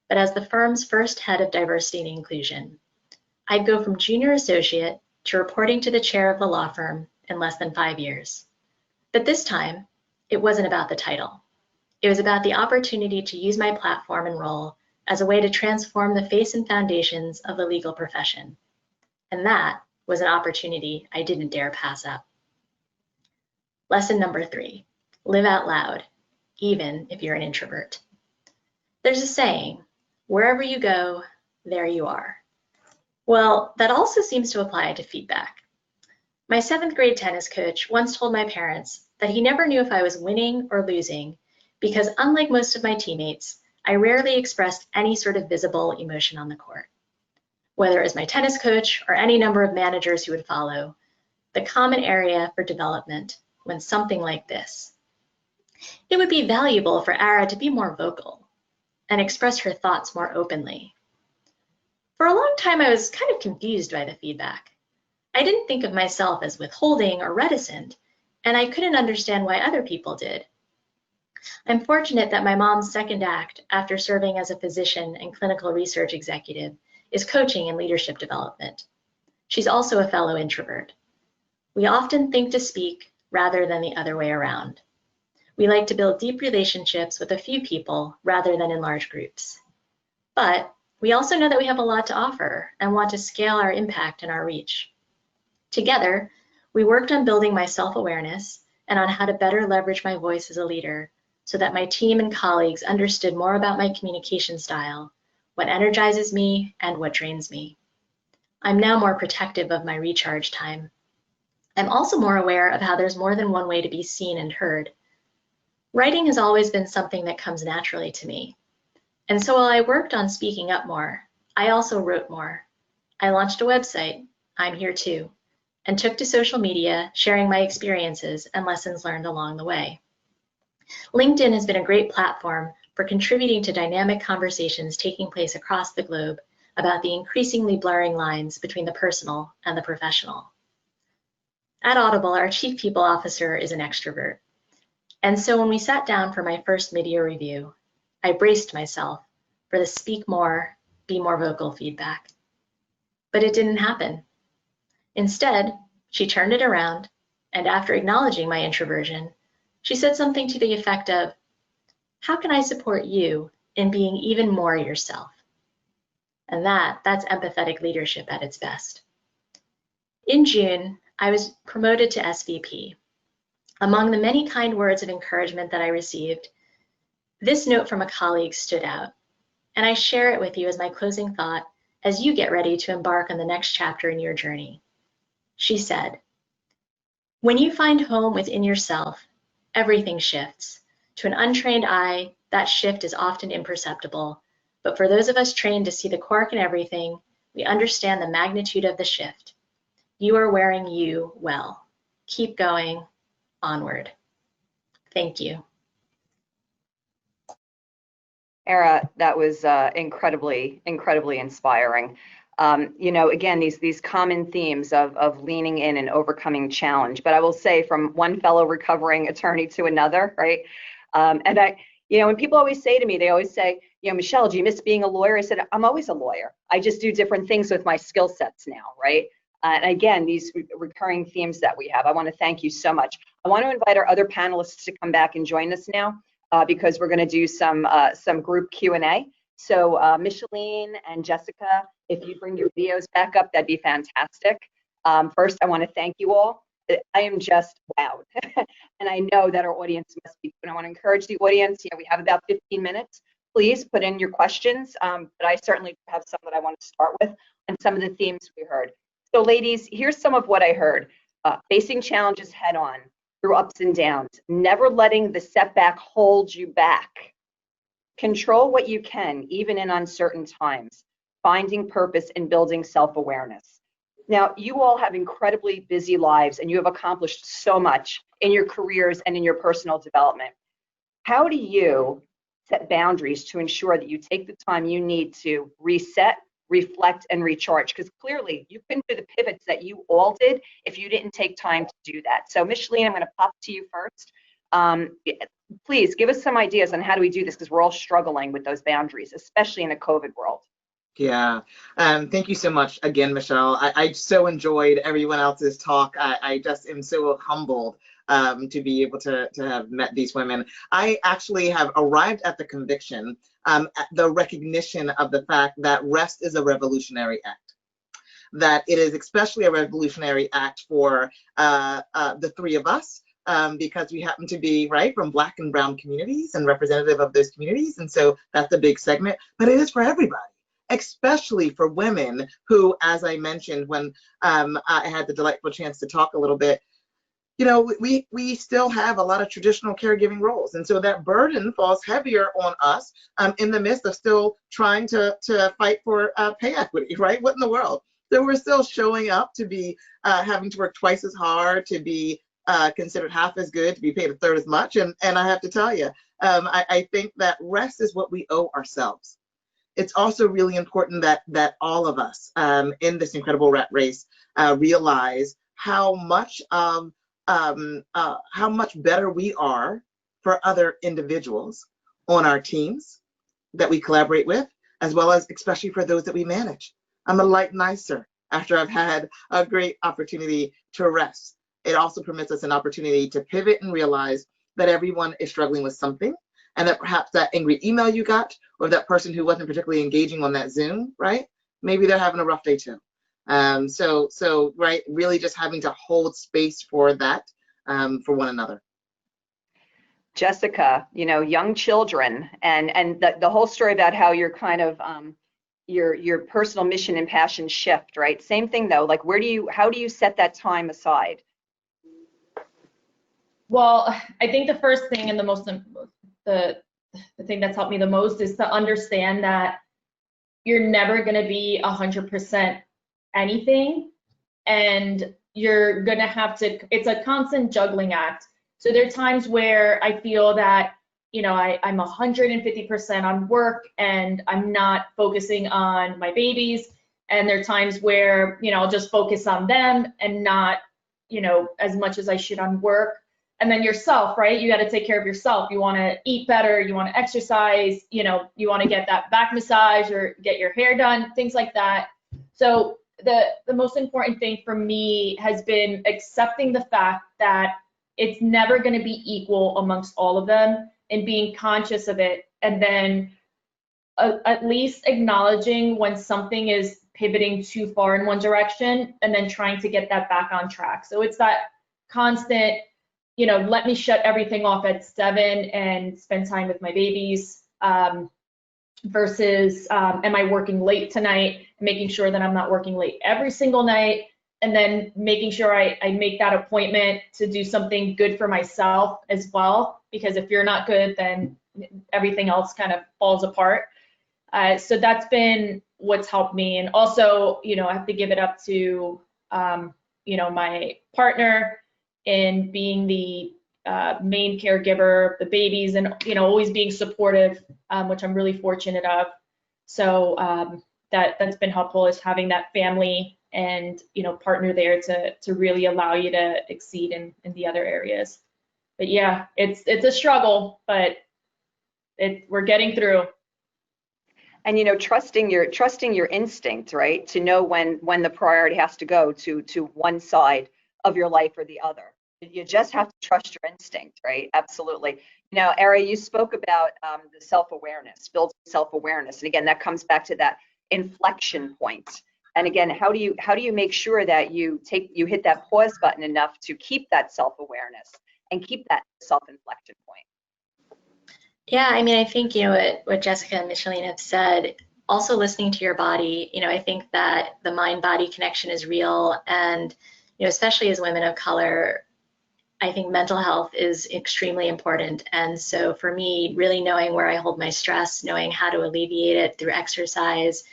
but as the firm's first head of diversity and inclusion. I'd go from junior associate to reporting to the chair of the law firm in less than 5 years. But this time, it wasn't about the title. It was about the opportunity to use my platform and role as a way to transform the face and foundations of the legal profession. And that was an opportunity I didn't dare pass up. Lesson number 3, live out loud, even if you're an introvert. There's a saying, wherever you go, there you are. Well, that also seems to apply to feedback. My 7th grade tennis coach once told my parents that he never knew if I was winning or losing because, unlike most of my teammates, I rarely expressed any sort of visible emotion on the court. Whether it was my tennis coach or any number of managers who would follow, the common area for development went something like this. It would be valuable for Ara to be more vocal and express her thoughts more openly. For a long time, I was kind of confused by the feedback. I didn't think of myself as withholding or reticent, and I couldn't understand why other people did. I'm fortunate that my mom's second act after serving as a physician and clinical research executive is coaching and leadership development. She's also a fellow introvert. We often think to speak rather than the other way around. We like to build deep relationships with a few people rather than in large groups. But we also know that we have a lot to offer and want to scale our impact and our reach. Together, we worked on building my self-awareness and on how to better leverage my voice as a leader so that my team and colleagues understood more about my communication style, what energizes me, and what drains me. I'm now more protective of my recharge time. I'm also more aware of how there's more than one way to be seen and heard. Writing has always been something that comes naturally to me. And so while I worked on speaking up more, I also wrote more. I launched a website, I'm Here Too, and took to social media, sharing my experiences and lessons learned along the way. LinkedIn has been a great platform for contributing to dynamic conversations taking place across the globe about the increasingly blurring lines between the personal and the professional. At Audible, our Chief People Officer is an extrovert. And so when we sat down for my first mid-year review, I braced myself for the speak more, be more vocal feedback. But it didn't happen. Instead, she turned it around, and after acknowledging my introversion, she said something to the effect of, "How can I support you in being even more yourself?" And that's empathetic leadership at its best. In June, I was promoted to SVP. Among the many kind words of encouragement that I received, this note from a colleague stood out, and I share it with you as my closing thought as you get ready to embark on the next chapter in your journey. She said, "When you find home within yourself, everything shifts. To an untrained eye, that shift is often imperceptible, but for those of us trained to see the cork in everything, we understand the magnitude of the shift. You are wearing you well. Keep going, onward. Thank you.
Ara, that was incredibly inspiring. You know, again, these common themes of leaning in and overcoming challenge. But I will say, from one fellow recovering attorney to another, right? And you know, when people always say to me, they always say, you know, Michelle, do you miss being a lawyer? I said, I'm always a lawyer. I just do different things with my skill sets now, right? And again, these recurring themes that we have, I want to thank you so much. I want to invite our other panelists to come back and join us now. Because we're going to do some group Q&A. So Michellene and Jessica, if you bring your videos back up, that'd be fantastic. First, I want to thank you all. I am just wowed. And I know that our audience must be, and I want to encourage the audience, you know, we have about 15 minutes. Please put in your questions, but I certainly have some that I want to start with and some of the themes we heard. So ladies, here's some of what I heard. Facing challenges head on, through ups and downs, never letting the setback hold you back. Control what you can, even in uncertain times. Finding purpose and building self-awareness. Now, you all have incredibly busy lives and you have accomplished so much in your careers and in your personal development. How do you set boundaries to ensure that you take the time you need to reset, reflect, and recharge? Because clearly you couldn't do the pivots that you all did if you didn't take time to do that. So Michellene, I'm going to pop to you first. Please give us some ideas on how do we do this, because we're all struggling with those boundaries, especially in a COVID world.
Yeah, thank you so much again, Michelle. I so enjoyed everyone else's talk. I just am so humbled to be able to have met these women. I actually have arrived at the conviction, at the recognition of the fact that rest is a revolutionary act. That it is especially a revolutionary act for the three of us, because we happen to be, right, from Black and Brown communities and representative of those communities. And so that's a big segment, but it is for everybody, especially for women who, as I mentioned, when I had the delightful chance to talk a little bit, you know, we still have a lot of traditional caregiving roles. And so that burden falls heavier on us in the midst of still trying to fight for pay equity, right? What in the world? So we're still showing up to be having to work twice as hard, to be considered half as good, to be paid a third as much. And I have to tell you, I think that rest is what we owe ourselves. It's also really important that all of us in this incredible rat race realize how much better we are for other individuals on our teams that we collaborate with, as well as especially for those that we manage. I'm a lot nicer after I've had a great opportunity to rest. It also permits us an opportunity to pivot and realize that everyone is struggling with something, and that perhaps that angry email you got, or that person who wasn't particularly engaging on that Zoom, right? Maybe they're having a rough day too. So right, really just having to hold space for that, for one another.
Jessica, you know, young children, and the whole story about how you're kind of your personal mission and passion shift, right? Same thing though, like how do you set that time aside?
Well, I think the first thing and the thing that's helped me the most is to understand that you're never going to be 100% anything, and you're going to have to, it's a constant juggling act. So there are times where I feel that, you know, I'm 150% on work and I'm not focusing on my babies. And there are times where, you know, I'll just focus on them and not, you know, as much as I should on work. And then yourself, right? You got to take care of yourself. You want to eat better, you want to exercise, you know, you want to get that back massage or get your hair done, things like that. So the most important thing for me has been accepting the fact that it's never going to be equal amongst all of them, and being conscious of it, and then at least acknowledging when something is pivoting too far in one direction and then trying to get that back on track. So it's that constant, you know, let me shut everything off at 7 and spend time with my babies, versus am I working late tonight, making sure that I'm not working late every single night, and then making sure I make that appointment to do something good for myself as well, because if you're not good, then everything else kind of falls apart. So that's been what's helped me. And also, you know, I have to give it up to my partner, in being the main caregiver, the babies, and always being supportive, which I'm really fortunate of. So that's been helpful, is having that family and partner there to really allow you to exceed in the other areas. But yeah, it's a struggle, but we're getting through.
And trusting your instinct, right? To know when the priority has to go to one side of your life or the other. You just have to trust your instinct, right? Absolutely. Ara, you spoke about the self-awareness, building self-awareness, and again, that comes back to that inflection point. And again, how do you make sure that you hit that pause button enough to keep that self-awareness and keep that self-inflection point?
Yeah, I mean, I think, what Jessica and Micheline have said, also listening to your body, I think that the mind-body connection is real. And, especially as women of color, I think mental health is extremely important. And so for me, really knowing where I hold my stress, knowing how to alleviate it through exercise.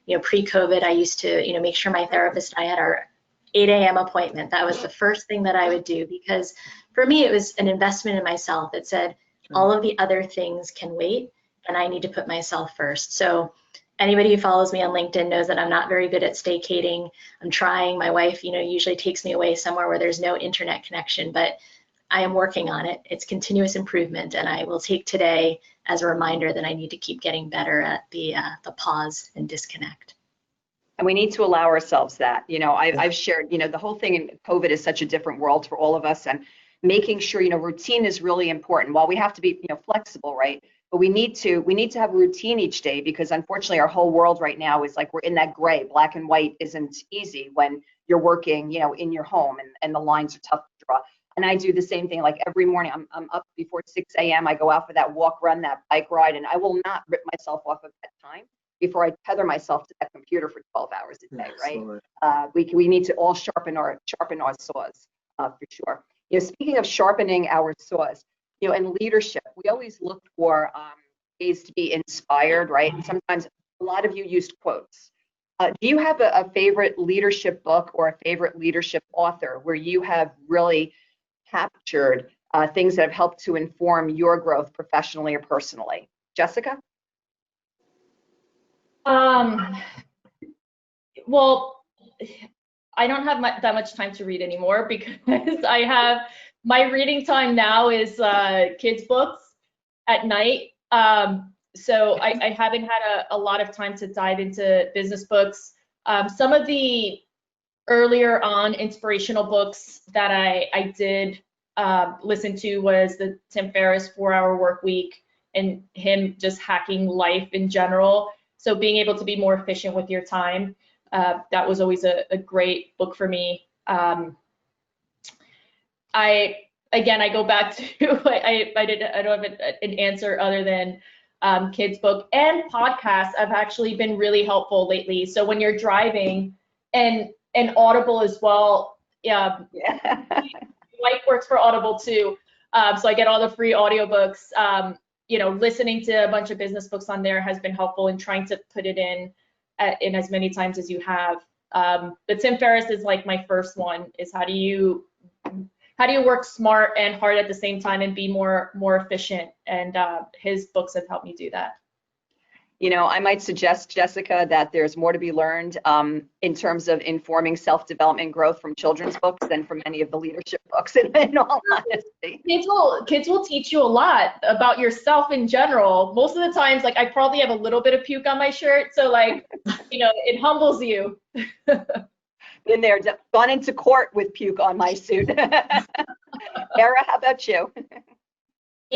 Pre-COVID, I used to, make sure my therapist and I had our 8 a.m. appointment. That was the first thing that I would do, because for me, it was an investment in myself. It said, all of the other things can wait, and I need to put myself first. So anybody who follows me on LinkedIn knows that I'm not very good at staycating. I'm trying. My wife, usually takes me away somewhere where there's no internet connection, but I am working on it. It's continuous improvement, and I will take today as a reminder that I need to keep getting better at the pause and disconnect.
And we need to allow ourselves that. I've shared, the whole thing in COVID is such a different world for all of us, and making sure, routine is really important. While we have to be, flexible, right? But we need to have a routine each day, because unfortunately our whole world right now is like we're in that gray. Black and white isn't easy when you're working, in your home, and the lines are tough to draw. And I do the same thing. Like every morning, I'm up before 6 a.m. I go out for that walk, run, that bike ride, and I will not rip myself off of that time before I tether myself to that computer for 12 hours a day, right? We need to all sharpen our saws, for sure. Speaking of sharpening our saws, in leadership, we always look for ways to be inspired, right? And sometimes a lot of you used quotes. Do you have a favorite leadership book or a favorite leadership author where you have really captured things that have helped to inform your growth professionally or personally? Jessica?
Well, I don't have that much time to read anymore, because I have my reading time now is kids' books at night. So I haven't had a lot of time to dive into business books. Some of the earlier on inspirational books that I did listen to was the Tim Ferriss 4-Hour Work Week, and him just hacking life in general. So being able to be more efficient with your time. That was always a great book for me. I go back to I don't have an answer other than kids book and podcasts have actually been really helpful lately. So when you're driving, and Audible as well. Yeah. Wife works for Audible too, so I get all the free audiobooks. Listening to a bunch of business books on there has been helpful in trying to put it in as many times as you have. But Tim Ferriss is like my first one, is how do you work smart and hard at the same time and be more efficient, and his books have helped me do that.
I might suggest, Jessica, that there's more to be learned in terms of informing self-development growth from children's books than from any of the leadership books, in all honesty.
Kids will teach you a lot about yourself in general. Most of the times, like, I probably have a little bit of puke on my shirt, so like, it humbles you.
Been there, gone into court with puke on my suit. Ara, how about you?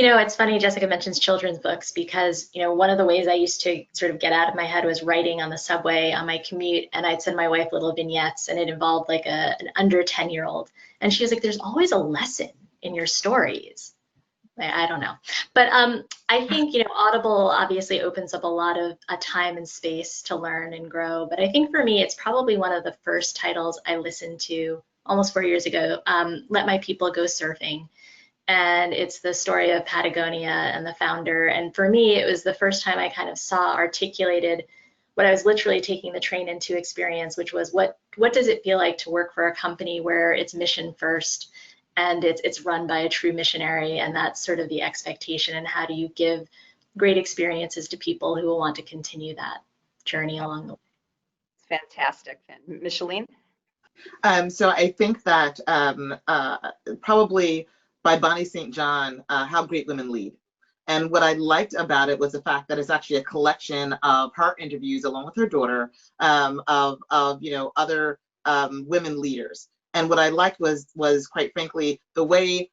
It's funny Jessica mentions children's books, because, one of the ways I used to sort of get out of my head was writing on the subway on my commute, and I'd send my wife little vignettes, and it involved like an under 10-year-old. And she was like, there's always a lesson in your stories. I don't know. But I think, Audible obviously opens up a lot of time and space to learn and grow. But I think for me, it's probably one of the first titles I listened to almost 4 years ago, Let My People Go Surfing. And it's the story of Patagonia and the founder. And for me, it was the first time I kind of saw articulated what I was literally taking the train into experience, which was what does it feel like to work for a company where it's mission first and it's run by a true missionary, and that's sort of the expectation, and how do you give great experiences to people who will want to continue that journey along the way.
Fantastic. Michellene?
So I think that probably by Bonnie St. John, How Great Women Lead. And what I liked about it was the fact that it's actually a collection of her interviews along with her daughter of other women leaders. And what I liked was quite frankly the way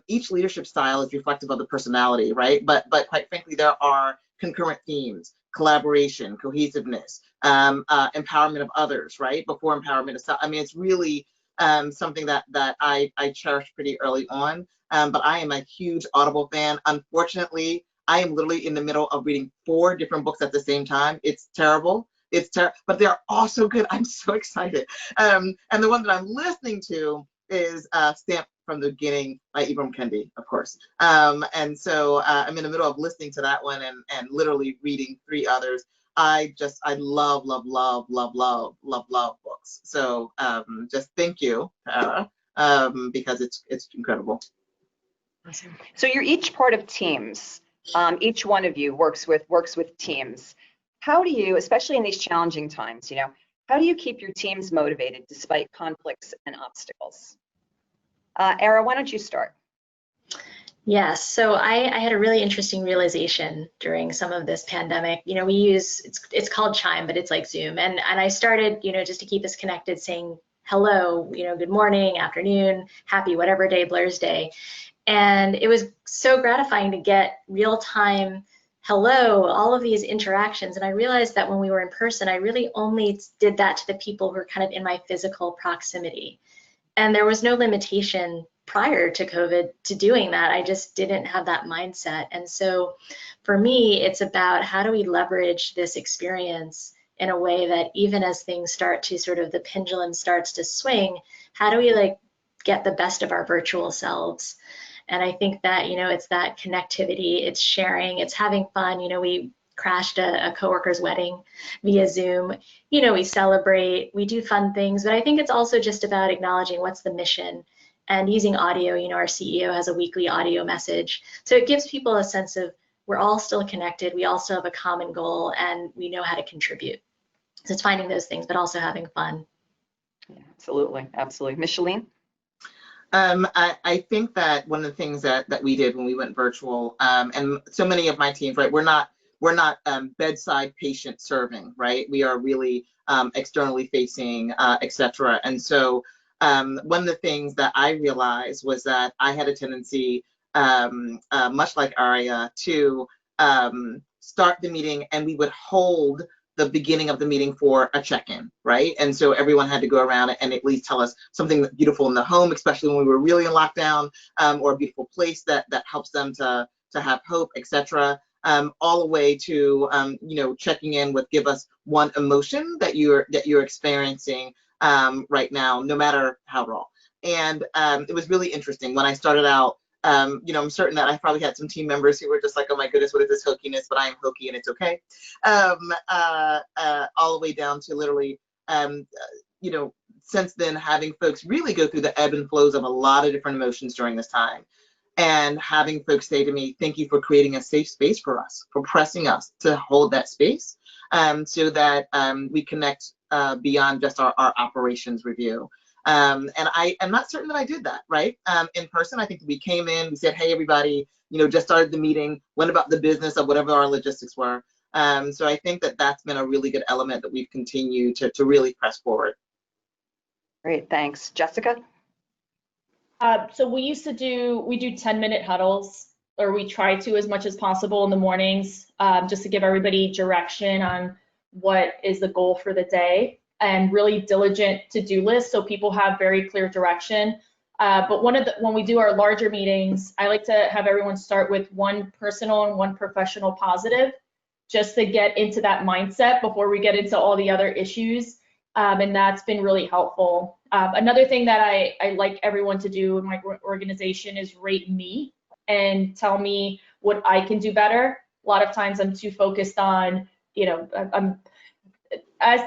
each leadership style is reflective of the personality, right? But quite frankly, there are concurrent themes: collaboration, cohesiveness, empowerment of others, right? Before empowerment of self. I mean, it's really something that I cherished pretty early on. But I am a huge Audible fan. Unfortunately, I am literally in the middle of reading 4 different books at the same time. It's terrible. It's terrible, but they're all so good. I'm so excited. And the one that I'm listening to is Stamped from the Beginning by Ibram Kendi, of course. And so I'm in the middle of listening to that one and literally reading 3 others. I love books. So just thank you, Ara, because it's incredible.
Awesome.
So you're each part of teams. Each one of you works with teams. How do you, especially in these challenging times, how do you keep your teams motivated despite conflicts and obstacles? Ara, why don't you start?
Yes, so I had a really interesting realization during some of this pandemic. We use, it's called Chime, but it's like Zoom. And I started, just to keep us connected, saying hello, good morning, afternoon, happy whatever day, Blair's Day. And it was so gratifying to get real-time hello, all of these interactions. And I realized that when we were in person, I really only did that to the people who were kind of in my physical proximity. And there was no limitation prior to COVID to doing that. I just didn't have that mindset. And so for me, it's about how do we leverage this experience in a way that even as things start to sort of, the pendulum starts to swing, how do we get the best of our virtual selves? And I think that, it's that connectivity, it's sharing, it's having fun. We crashed a coworker's wedding via Zoom. We celebrate, we do fun things, but I think it's also just about acknowledging what's the mission and using audio. Our CEO has a weekly audio message. So it gives people a sense of we're all still connected, we all still have a common goal, and we know how to contribute. So it's finding those things, but also having fun.
Yeah, absolutely, absolutely. Michellene?
I think that one of the things that we did when we went virtual, and so many of my teams, right, we're not bedside patient serving, right? We are really externally facing, etc. And so one of the things that I realized was that I had a tendency, much like Aria, to start the meeting, and we would hold the beginning of the meeting for a check-in, right? And so everyone had to go around and at least tell us something beautiful in the home, especially when we were really in lockdown, or a beautiful place that helps them to have hope, etc. All the way to checking in with, give us one emotion that you're experiencing right now, no matter how raw. And it was really interesting when I started out. I'm certain that I probably had some team members who were just like, oh my goodness, what is this hokiness? But I am hokey and it's okay. All the way down to literally, since then having folks really go through the ebb and flows of a lot of different emotions during this time. And having folks say to me, thank you for creating a safe space for us, for pressing us to hold that space, so that we connect beyond just our operations review. And I am not certain that I did that, right? In person, I think we came in, we said, hey, everybody, just started the meeting, went about the business of whatever our logistics were. So I think that that's been a really good element that we've continued to really press forward.
Great, thanks. Jessica?
So we do 10-minute huddles, or we try to as much as possible in the mornings, just to give everybody direction on what is the goal for the day, and really diligent to-do lists so people have very clear direction. But when we do our larger meetings, I like to have everyone start with one personal and one professional positive, just to get into that mindset before we get into all the other issues. And that's been really helpful. Another thing that I like everyone to do in my organization is rate me and tell me what I can do better. A lot of times I'm too focused on, I'm as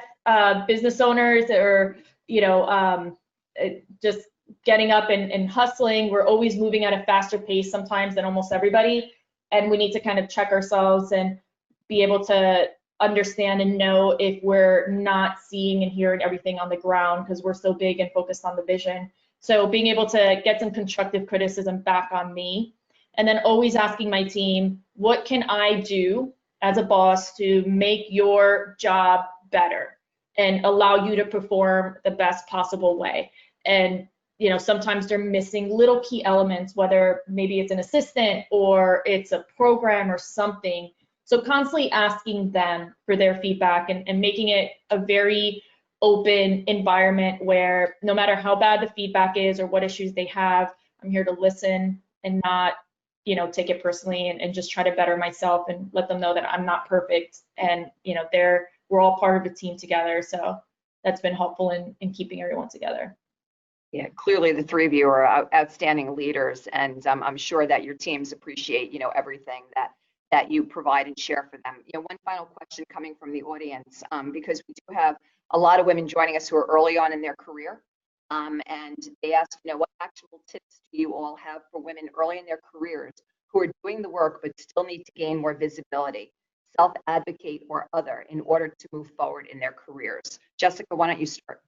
business owners, or just getting up and hustling, we're always moving at a faster pace sometimes than almost everybody, and we need to kind of check ourselves and be able to understand and know if we're not seeing and hearing everything on the ground, because we're so big and focused on the vision. So being able to get some constructive criticism back on me, and then always asking my team, what can I do as a boss to make your job better and allow you to perform the best possible way? And sometimes they're missing little key elements, whether maybe it's an assistant or it's a program or something. So constantly asking them for their feedback and making it a very open environment where no matter how bad the feedback is or what issues they have, I'm here to listen and not, take it personally, and just try to better myself and let them know that I'm not perfect, and we're all part of a team together. So that's been helpful in keeping everyone together.
Yeah, clearly the three of you are outstanding leaders, and I'm sure that your teams appreciate, everything that you provide and share for them. One final question coming from the audience, because we do have a lot of women joining us who are early on in their career, and they ask, what actual tips do you all have for women early in their careers who are doing the work but still need to gain more visibility, self-advocate or other, in order to move forward in their careers? Jessica, why don't you start?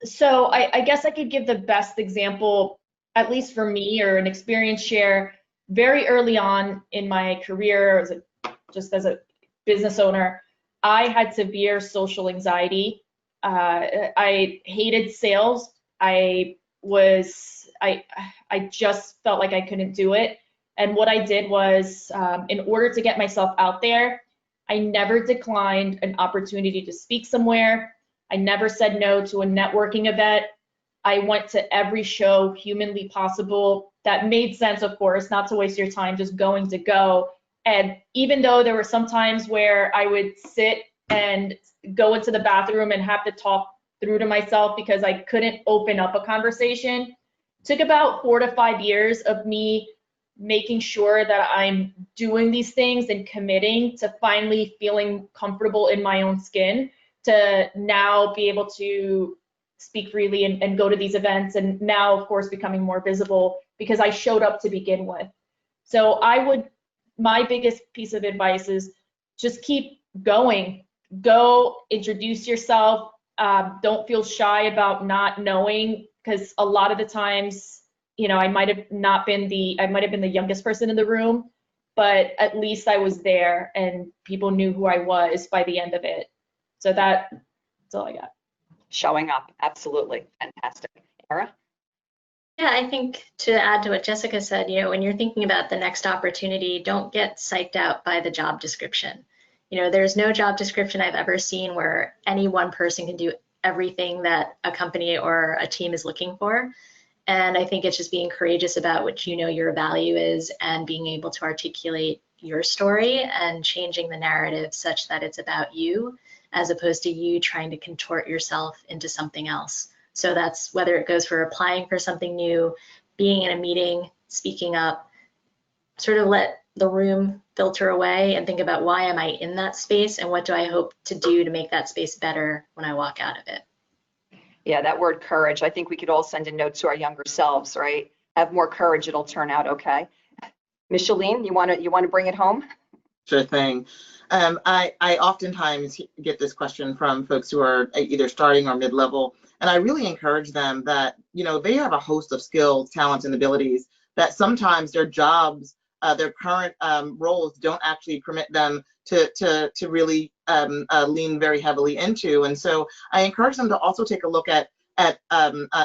So I guess I could give the best example, at least for me, or an experience share. Very early on in my career, just as a business owner, I had severe social anxiety. I hated sales. I just felt like I couldn't do it. And what I did was, in order to get myself out there, I never declined an opportunity to speak somewhere. I never said no to a networking event. I went to every show humanly possible that made sense, of course, not to waste your time just going to go. And even though there were some times where I would sit and go into the bathroom and have to talk through to myself because I couldn't open up a conversation, it took about 4 to 5 years of me making sure that I'm doing these things and committing to finally feeling comfortable in my own skin, to now be able to speak freely and go to these events, and now, of course, becoming more visible because I showed up to begin with. So my biggest piece of advice is just keep going. Go, introduce yourself. Don't feel shy about not knowing, because a lot of the times, I might have been the youngest person in the room, but at least I was there and people knew who I was by the end of it. So that's all I got.
Showing up, absolutely fantastic. Ara?
Yeah, I think to add to what Jessica said, when you're thinking about the next opportunity, don't get psyched out by the job description. There's no job description I've ever seen where any one person can do everything that a company or a team is looking for. And I think it's just being courageous about what your value is, and being able to articulate your story and changing the narrative such that it's about you, as opposed to you trying to contort yourself into something else. So that's whether it goes for applying for something new, being in a meeting, speaking up, sort of let the room filter away and think about, why am I in that space and what do I hope to do to make that space better when I walk out of it?
Yeah, that word courage, I think we could all send a note to our younger selves, right? Have more courage, it'll turn out okay. Michellene, you want to bring it home?
Sure thing. I oftentimes get this question from folks who are either starting or mid-level, and I really encourage them that, they have a host of skills, talents, and abilities that sometimes their jobs, their current roles don't actually permit them to really lean very heavily into. And so I encourage them to also take a look at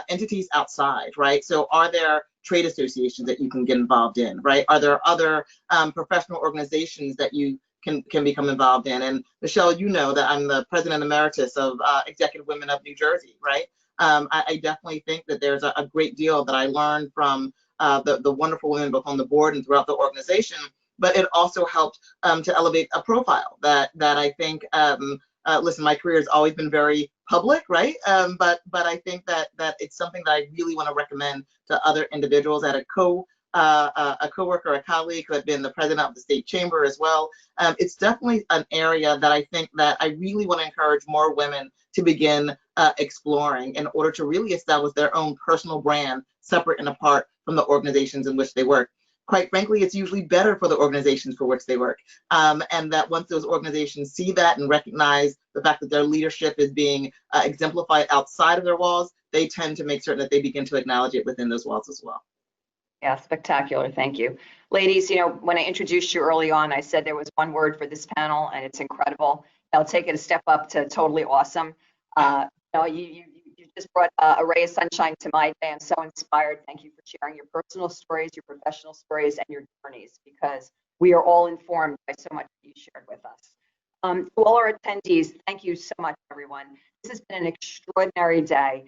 entities outside, right? So are there trade associations that you can get involved in, right? Are there other professional organizations that you can become involved in? And Michelle, that I'm the president emeritus of Executive Women of New Jersey, right? I definitely think that there's a great deal that I learned from the wonderful women both on the board and throughout the organization, but it also helped to elevate a profile that I think, listen, my career has always been very public, right? But I think that it's something that I really want to recommend to other individuals at a a coworker, a colleague who had been the president of the state chamber as well. It's definitely an area that I think that I really want to encourage more women to begin exploring in order to really establish their own personal brand, separate and apart from the organizations in which they work. Quite frankly, it's usually better for the organizations for which they work. And that once those organizations see that and recognize the fact that their leadership is being exemplified outside of their walls, they tend to make certain that they begin to acknowledge it within those walls as well.
Yeah, spectacular. Thank you. Ladies, you know, when I introduced you early on, I said there was one word for this panel, and it's incredible. I'll take it a step up to totally awesome. You just brought a ray of sunshine to my day. I'm so inspired. Thank you for sharing your personal stories, your professional stories, and your journeys, because we are all informed by so much that you shared with us. To all our attendees, thank you so much, everyone. This has been an extraordinary day.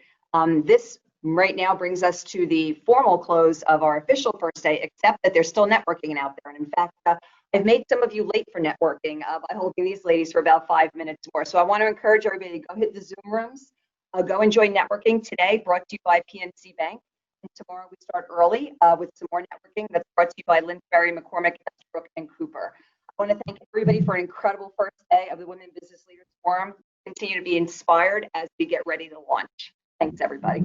This right now brings us to the formal close of our official first day, except that there's still networking out there. And in fact, I've made some of you late for networking by holding these ladies for about 5 minutes more. So I want to encourage everybody to go hit the Zoom rooms, go enjoy networking today, brought to you by PNC Bank. And tomorrow we start early with some more networking that's brought to you by Linsberry, McCormick, Estabrook, and Cooper. I want to thank everybody for an incredible first day of the Women Business Leaders Forum. Continue to be inspired as we get ready to launch. Thanks, everybody.